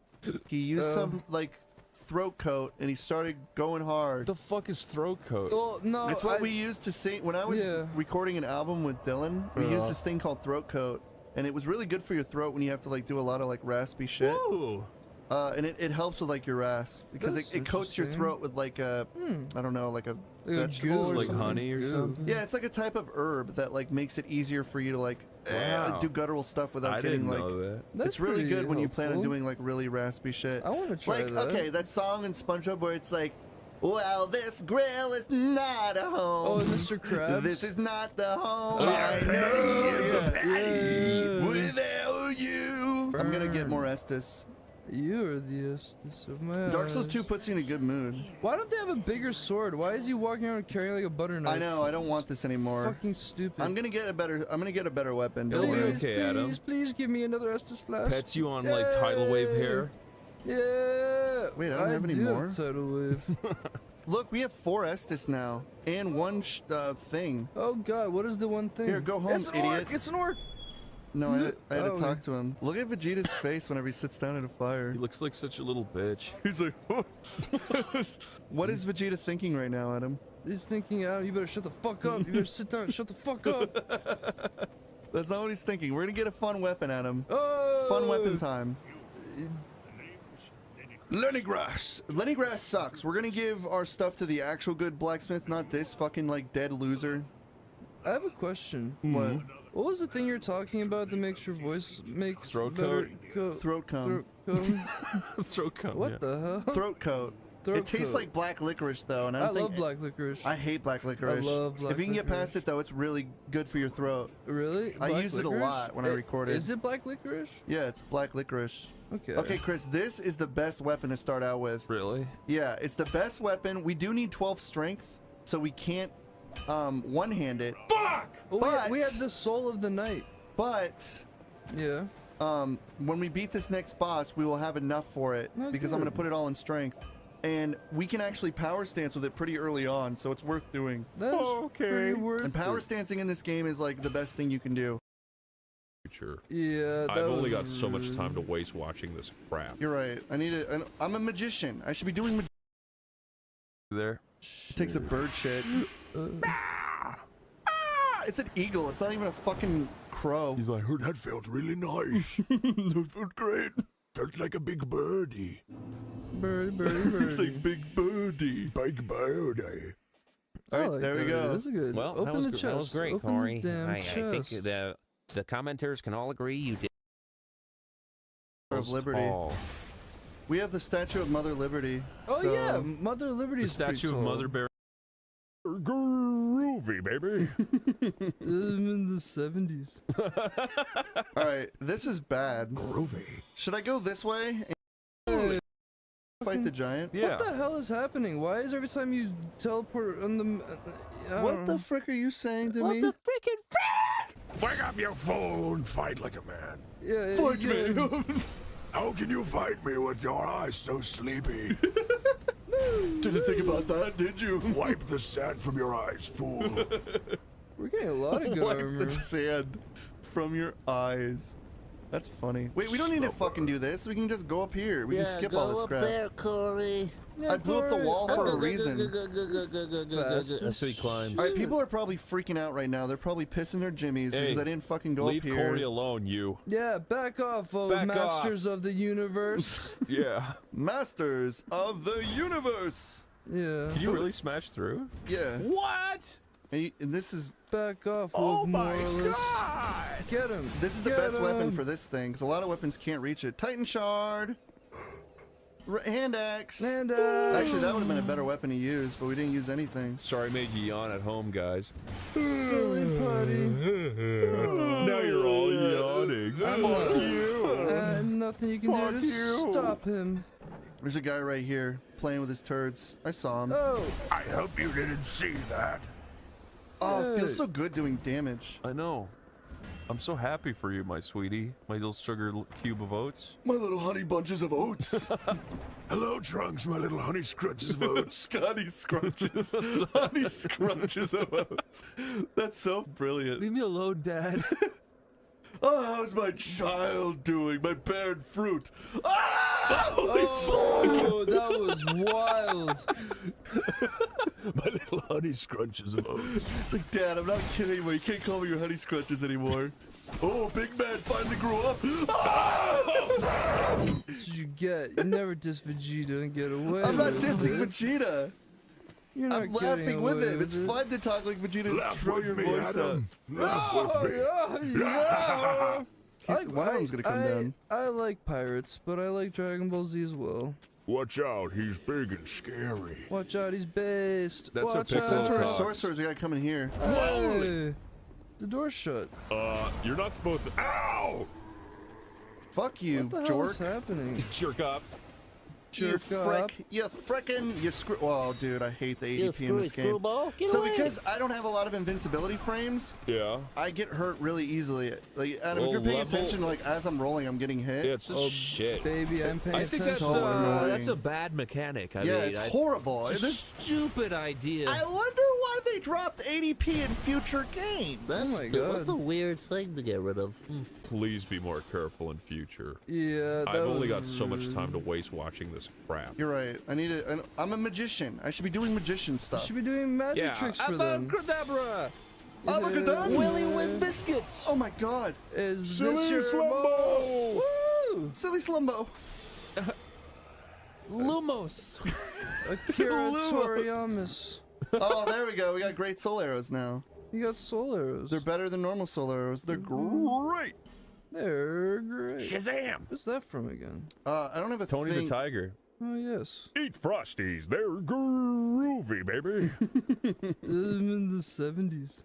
He used some like throat coat and he started going hard. The fuck is throat coat? Well, no, It's what we used to sing when I was recording an album with Dylan. We used this thing called throat coat, and it was really good for your throat when you have to like do a lot of like raspy shit. Ooh. And it helps with like your rasp because it coats your throat with like a I don't know, like a vegetable or like something. honey or something. Yeah, it's like a type of herb that like makes it easier for you to like do guttural stuff without I getting didn't like. know that. It's really pretty good when you plan on helpful. doing like really raspy shit. I want to try Like that. okay, that song in SpongeBob where it's like, well, this grill is not a home. Oh, Mr. Krabs. This is not the home Oh, I yeah. know. Without you. I'm gonna get more Estus. You are the Estus of my Dark Souls eyes. 2 puts you in a good mood. Why don't they have a bigger sword? Why is he walking around carrying like a butter knife? I know, I don't want this anymore. Fucking stupid. I'm gonna get a better weapon. Don't It'll be worry. okay, Adam. Please give me another Estus flask. Pets you on like tidal wave hair. Yeah. Wait, I don't have any do more. Have tidal wave. Look, we have 4 Estus now and one thing. Oh god, what is the one thing? Here, go home, it's an idiot. Orc. It's an orc. No, I had to Oh, talk to him. Look at Vegeta's face whenever he sits down at a fire. He looks like such a little bitch. He's like, what is Vegeta thinking right now, Adam? He's thinking, you better shut the fuck up. You better sit down and shut the fuck up. That's not what he's thinking. We're gonna get a fun weapon, Adam. Oh! Fun weapon time. Lennygrass. Lennygrass sucks. We're gonna give our stuff to the actual good blacksmith, not this fucking like dead loser. I have a question. What? What was the thing you're talking about that makes your voice makes Throat better Throat comb. Throat comb? Throat comb. What the hell? Throat coat. Throat It tastes coat. like black licorice though, and I I don't think love black licorice. I hate black licorice. love black If you can get past licorice. it though, it's really good for your throat. Really? I Black use it a licorice? lot when I record it. Is it black licorice? Yeah, it's black licorice. Okay. Okay, Chris, this is the best weapon to start out with. Really? Yeah, it's the best weapon. We do need 12 strength, so we can't one-hand it. Fuck! Well, we had the soul of the night. But yeah, when we beat this next boss, we will have enough for it Oh, because I'm good. gonna put it all in strength, and we can actually power stance with it pretty early on, so it's worth doing. That's pretty worth And power it. stancing in this game is like the best thing you can do. Future. Yeah, I've only got so much time to waste watching this crap. You're right. I'm a magician. I should be doing. There. It takes a bird shit. It's an eagle. It's not even a fucking crow. He's like, oh, that felt really nice. That felt great. Felt like a big birdie. Birdie. It's like big birdie. Big birdie. All right, like there we that. go. That's a good. Well, Open the that chest. was great, Open Corey. The damn I think chest. the commenters can all agree you did. Of Liberty. Tall. We have the statue of Mother Liberty. Oh so- yeah, Mother Liberty. The statue of Mother Bear. Groovy, baby. In the 70s. All right, this is bad. Groovy. Should I go this way Hey, and fight the giant? What the hell is happening? Why is every time you teleport on the? I What don't the know. frick are you saying to What me? the freaking frick? Wake up your phone. Fight like a man. Yeah, Fight yeah. me. How can you fight me with your eyes so sleepy? Didn't think about that, did you? Wipe the sand from your eyes, fool. We're getting a lot of good Wipe armor. the sand from your eyes. That's funny. Wait, we don't need to fucking do this. We can just go up here. We can skip all this crap. Corey. I blew up the wall for a reason. That's how he climbs. All right, people are probably freaking out right now. They're probably pissing their jimmies because I didn't fucking go leave up here. Corey alone, you. Yeah, back off, oh Back masters of the universe. Yeah. Masters of the universe. Yeah. Can you really smash through? Yeah. What? And this is Back off, Oh my moralist. god! Get him. this is the Get best weapon him. for this thing because a lot of weapons can't reach it. Titan shard. Hand axe. And Actually, that would have been a better weapon to use, but we didn't use anything. Sorry I made you yawn at home, guys. silly putty. Now you're all yawning. Fuck you. And nothing you can do to stop him. There's a guy right here playing with his turds. I saw him. Oh. I hope you didn't see that. Oh, it feels so good doing damage. I know. I'm so happy for you, my sweetie. My little sugar cube of oats. My little honey bunches of oats. Hello, Trunks, my little honey scrunches of oats. Scotty scrunches. Honey scrunches of oats. That's so brilliant. Leave me alone, Dad. Oh, how's my child doing? My barren fruit. Oh, that was wild. My little honey scrunches of oats. It's like, Dad, I'm not kidding anymore. You can't call me your honey scrunches anymore. Oh, big man finally grew up. That's what you get. You never diss Vegeta and get away. I'm not with dissing it. Vegeta. You're not I'm laughing with away him. It's it. fun to talk like Vegeta and Laugh throw with your me, voice out. Adam. Laugh with me. Yeah. One of them's gonna come down. I like pirates, but I like Dragon Ball Z as well. Watch out, he's big and scary. Watch out, he's based. That's how Watch Piccolo Since we're talks. sorcerers, we gotta come in here. Hey, the door's shut. You're not supposed to. Ow! Fuck you, What the hell is jork. happening? Jerk up. You Jerk up. frick. You frickin'. You screw. Oh, dude, I hate the ADP in this game. Screwball. Get So away. because I don't have a lot of invincibility frames, Yeah. I get hurt really easily. Like, Adam, if Oh, you're paying level- attention, like as I'm rolling, I'm getting hit. Yeah, it's just shit. Baby, I'm paying I think attention. so annoying. that's a bad mechanic. I Yeah, mean, it's horrible. It's a This- stupid idea. I wonder why they dropped ADP in future games. Oh my That's a god. weird thing to get rid of. Please be more careful in future. Yeah, that I've only was got so much rude. time to waste watching this crap. You're right. I need to. I'm a magician. I should be doing magician You stuff. should be doing magic Yeah, tricks for them. Abracadabra! Abracadabra! Willy Wing biscuits. Oh my god. Is Silly this your Slumbo! Woo! Silly Slumbo. Lumos. Akira Toriyama's. Oh, there we go. We got great soul arrows now. You got soul arrows. They're better than normal soul arrows. They're great. They're great. Shazam! What's that from again? I don't have a Tony thing. the Tiger. Oh yes. Eat Frosties, they're groovy, baby. In the 70s.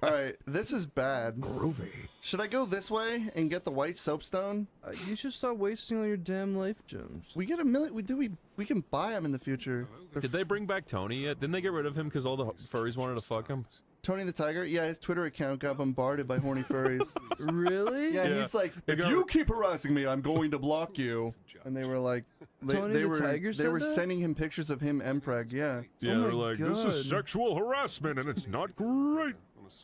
All right, this is bad. Groovy. Should I go this way and get the white soapstone? You should stop wasting all your damn life gems. We get a million. We can buy them in the future. Did they bring back Tony yet? Didn't they get rid of him because all the furries wanted to fuck him? Tony the Tiger? Yeah, his Twitter account got bombarded by horny furries. Really? Yeah, Yeah. he's like, They if got- you keep harassing me, I'm going to block you. And they were like, Tony they the were Tiger they said were that? sending him pictures of him Mpreg. Yeah, Yeah, Oh they're my like, This God. is sexual harassment and it's not great.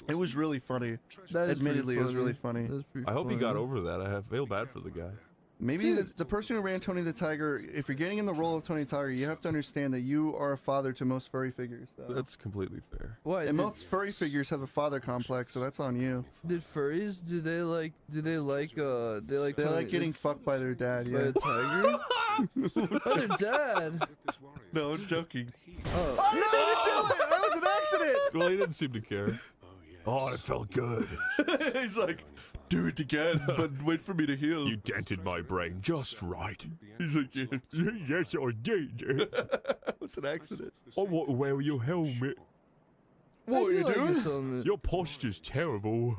it was really funny. That is pretty Admittedly, it was really funny. That's pretty I hope he got funny. over that. I feel bad for the guy. Maybe the person who ran Tony the Tiger, if you're getting in the role of Tony the Tiger, you have to understand that you are a father to most furry figures. So. That's completely fair. Why? And most furry figures have a father complex, so that's on you. Did furries? Do they like They like getting fucked by their dad. by Yeah. a tiger? By their dad. No, I'm joking. Oh. Oh, you made it do it! That was an accident! Well, he didn't seem to care. Oh, it felt good. He's like, do it again, but wait for me to heal. You dented my brain just right. He's like, yes. Yes, I did. It was an accident. I want to wear your helmet. What are you doing? Your posture's terrible.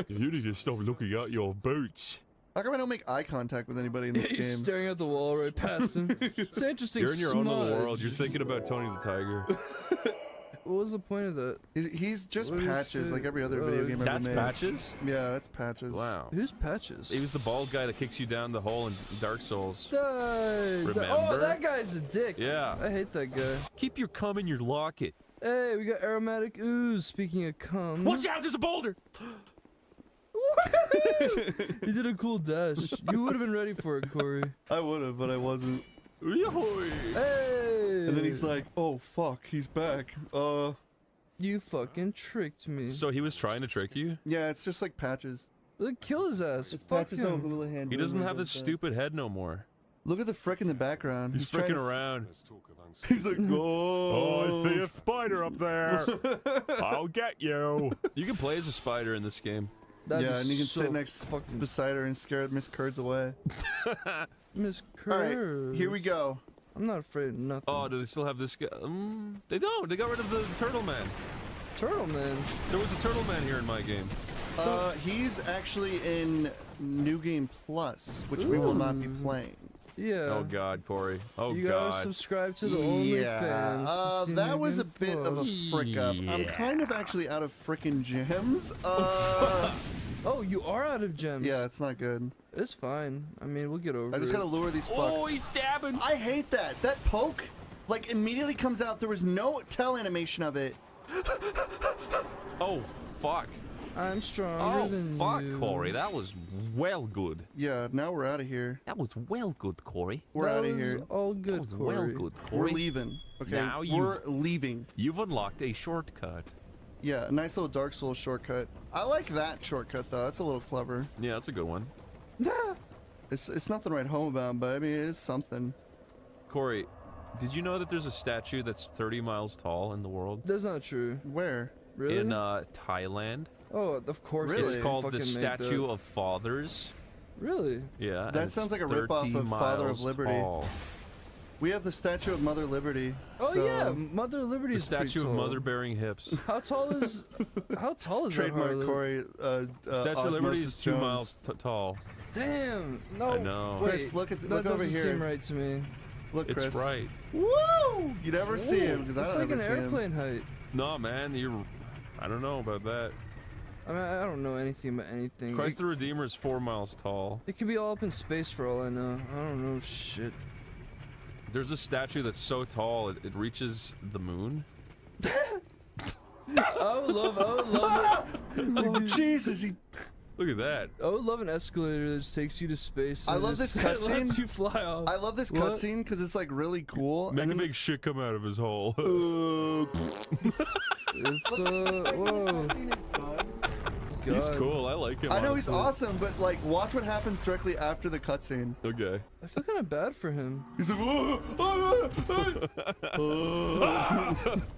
You need to stop looking at your boots. How come I don't make eye contact with anybody in this He's game? staring at the wall right past him. It's an interesting. You're in your own little smudge. world. You're thinking about Tony the Tiger. What was the point of that? He's just What is Patches, it? like every other Oh, video game ever That's made. Patches? Yeah, that's Patches. Wow. Who's Patches? He was the bald guy that kicks you down the hole in Dark Souls. Die. Oh, Remember? that guy's a dick. Yeah. I hate that guy. Keep your cum in your locket. Hey, we got aromatic ooze. Speaking of cum. Watch out, there's a boulder! He did a cool dash. You would have been ready for it, Corey. I would have, but I wasn't. Hey! And then he's like, oh fuck, he's back. You fucking tricked me. So he was trying to trick you? Yeah, it's just like Patches. Look, kill his ass. It's Fuck Patches him. O'Houlihan He doing doesn't what have he this does. stupid head no more. Look at the frick in the background. He's trying fricking to- around. He's like, Oh, I see oh. a spider up there. I'll get you. You can play as a spider in this game. That'd Yeah, be and you can so sit next fucking beside her and scare Miss Curds away. Miss All right, Curves. here we go. I'm not afraid of nothing. Oh, do they still have this guy? They don't. They got rid of the Turtle Man. Turtle Man. There was a Turtle Man here in my game. He's actually in New Game Plus, which we will not be playing. Yeah. Oh God, Corey. Oh You gotta God. subscribe to the Yeah, OnlyFans. to see that was a Megan bit of a Fox. frick up. I'm kind of actually out of frickin' gems. Oh, you are out of gems. Yeah, it's not good. It's fine. I mean, we'll get over it. I just gotta lure these fucks. Oh, he's stabbing. I hate that. That poke, like, immediately comes out. There was no tell animation of it. Oh fuck. I'm stronger Oh than fuck, you. Corey. That was well good. Yeah, now we're out of here. That was well good, Corey. We're That out of was here. all good, That was Corey. well good, We're Corey. leaving. Okay, Now we're leaving. You've unlocked a shortcut. Yeah, a nice little Dark Souls shortcut. I like that shortcut though. That's a little clever. Yeah, that's a good one. It's nothing to write home about, but I mean it is something. Corey, did you know that there's a statue that's 30 miles tall in the world? That's not true. Where? Really? In Thailand. Oh, of course. Really? It's they called the fucking made Statue that. of Fathers. Really? Yeah. and That it's sounds like a ripoff 30 of Father of miles Liberty. tall. We have the statue of Mother Liberty. Oh so yeah, Mother Liberty The is pretty statue of tall. mother bearing hips. How tall is? How tall is that? Trademark Harley? Corey. Statue of Liberty is Osmosis 2 Jones. miles tall. Damn. No. I know. Wait, Chris, look at that look over doesn't here. seem right to me. Look, It's Chris. right. Woo! You never see him because I It's don't like ever an see him. airplane height. No, man, I don't know about that. I mean, I don't know anything about anything. Christ the Redeemer is 4 miles tall. It could be all up in space for all I know. I don't know shit. There's a statue that's so tall it reaches the moon. I would love Oh Jesus! He... Look at that. I would love an escalator that just takes you to space. I and love this just lets cutscene. you fly off. I love this What? cutscene because it's like really cool. Make and a then big shit come out of his hole. It's whoa. He's God. cool. I like him. I know he's honestly. awesome, but like, watch what happens directly after the cutscene. Okay. I feel kind of bad for him. He's like,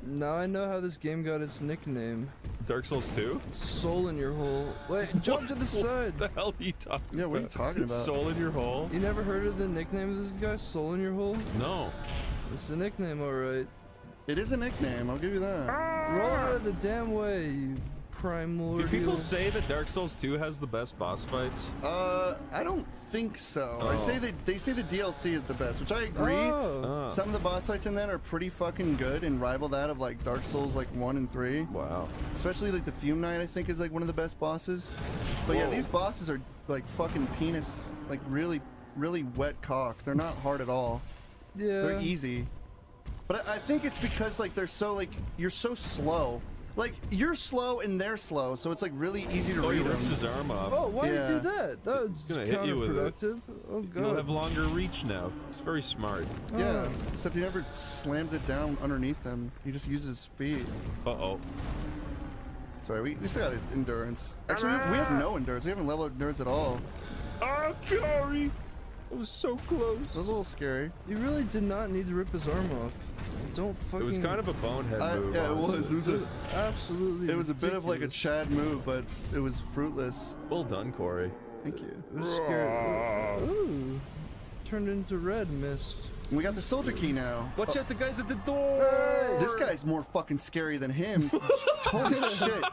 Now I know how this game got its nickname. Dark Souls 2? Soul in your hole. Wait, jump to the side. What the hell are you talking Yeah, what are you about? talking about? Soul in your hole? You never heard of the nickname of this guy? Soul in your hole? No. It's a nickname, alright. It is a nickname. I'll give you that. Roll out of the damn way, you primordial. Do people say that Dark Souls 2 has the best boss fights? I don't think so. Oh. I say they say the DLC is the best, which I agree. Oh. Some of the boss fights in that are pretty fucking good and rival that of like Dark Souls like 1 and 3. Wow. Especially like the Fume Knight, I think is like one of the best bosses. But yeah, Whoa. these bosses are like fucking penis, like really wet cock. They're not hard at all. Yeah. They're easy. But I think it's because like they're so like you're so slow. Like you're slow and they're slow, so it's like really easy to Oh, he read rips them. his arm off. Oh, why Yeah. did you do that? That was gonna hit you with it. counterproductive. Oh god. He'll have longer reach now. He's very smart. Yeah, except he never slams it down underneath them. He just uses his feet. Uh-oh. Sorry, we still got endurance. Actually, we have no endurance. We haven't leveled endurance at all. Oh, Corey! That was so close. That was a little scary. You really did not need to rip his arm off. Don't fucking. It was kind of a bonehead move. Yeah, it was. honestly. It was a, absolutely. it was a bit of like a ridiculous. Chad move, but it was fruitless. Well done, Corey. Thank you. It was scary. Ooh. Turned into red mist. We got the soldier key now. Watch out, the guys at the door! This guy's more fucking scary than him. Holy shit.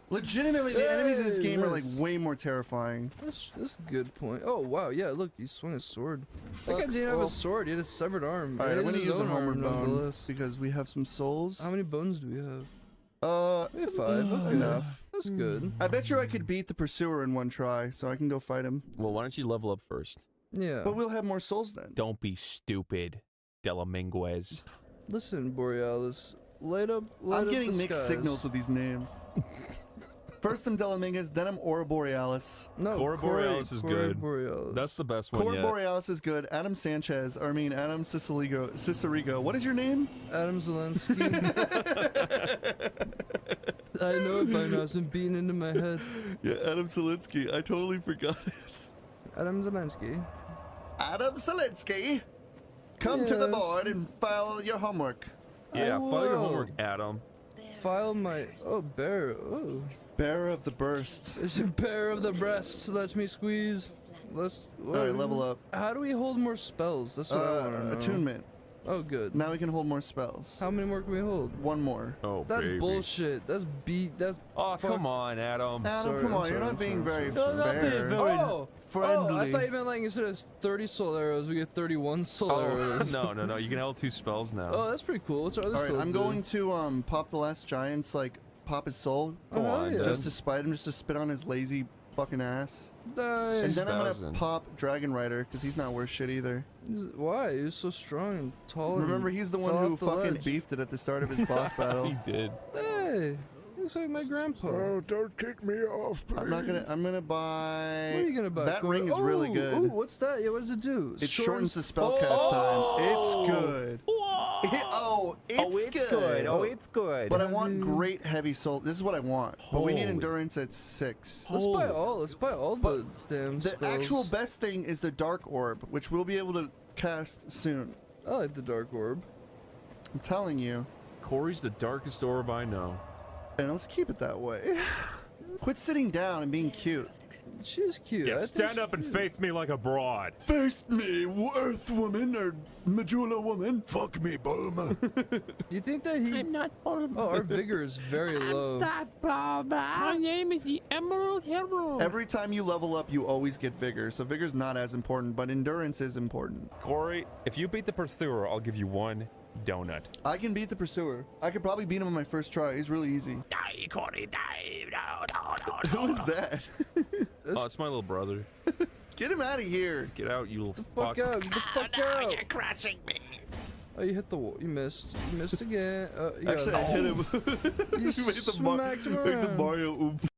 Legitimately, the enemies in this game are like way more terrifying. That's a good point. Oh wow, yeah. Look, he swung his sword. That guy didn't have a sword. He had a severed arm. Alright, I'm He had gonna his use a own homeward arm, bone nonetheless. because we have some souls. How many bones do we have? We have 5. Okay. Enough. That's good. I bet you I could beat the pursuer in one try, so I can go fight him. Well, why don't you level up first? Yeah. But we'll have more souls then. Don't be stupid, Delaminguez. Listen, Borealis. Light up. I'm the getting mixed skies. signals with these names. First I'm Delaminguez, then I'm Aura Borealis. No, Cora Borealis is Corey good. Borealis. That's the best one Cora yet. Borealis is good. Adam Sanchez, or I mean Adam Cicerigo. What is your name? Adam Zelensky. I know it by now. It's been beaten into my head. Yeah, Adam Zelensky. I totally forgot it. Adam Zelensky. Adam Zelensky, come to the Yes. board and file your homework. Yeah, follow your will. homework, Adam. File my. Oh, bear. Oh. Bearer of the burst. It's a bear of the breasts. Let me squeeze. Let's. All right, level up. How do we hold more spells? That's what I want to know. Attunement. Oh, good. Now we can hold more spells. How many more can we hold? One more. Oh, That's baby. bullshit. That's Oh, come on, Adam. Adam, Sorry, come I'm on, you're sorry, not I'm being sorry, very I'm sorry. fair. Oh, friendly. I thought you meant like instead of 30 soul arrows, we get 31 soul Oh, arrows. no. You can hold 2 spells now. Oh, that's pretty cool. What's our other All right, spells I'm do? going to pop the last giant's pop his soul. Go on, yeah. Just to spite him, just to spit on his lazy fucking ass. Nice. And then I'm gonna 6,000. pop Dragon Rider because he's not worth shit either. Why? He was so strong and tall. Remember, and he's the one fell who off the fucking ledge. beefed it at the start of his boss battle. He did. Hey, looks like my grandpa. Oh, don't kick me off, please. I'm gonna buy. What are you gonna buy? That Corey? ring is really Ooh, good. Ooh, what's that? Yeah, what does it do? It shortens the spell cast time. It's good. It's good. Oh, it's good. But I want great heavy soul. This is what I want. But we need Holy. endurance at 6. Let's buy all. Let's buy all the damn The spells. actual best thing is the Dark Orb, which we'll be able to cast soon. I like the dark orb. I'm telling you. Corey's the darkest orb I know. And let's keep it that way. Quit sitting down and being cute. She's cute. Yeah, I think stand up and faith me like a broad. Face me, Earth woman or Majula woman. Fuck me, Bulma. You think that he? I'm not Bulma. Oh, our vigor is very low. Not Bulma. My name is the Emerald Herald. Every time you level up, you always get vigor. So vigor's not as important, but endurance is important. Corey, if you beat the Pursuer, I'll give you 1 donut. I can beat the Pursuer. I could probably beat him on my first try. He's really easy. Die, Corey, die. No. Who is that? Oh, it's my little brother. Get him out of here. Get out, you little Fuck out. Get the fuck out. You're crushing me. Oh, you hit the wall. You missed. You missed again. You got Actually, I hit him. You You made the smacked him Like the around. Mario oomph.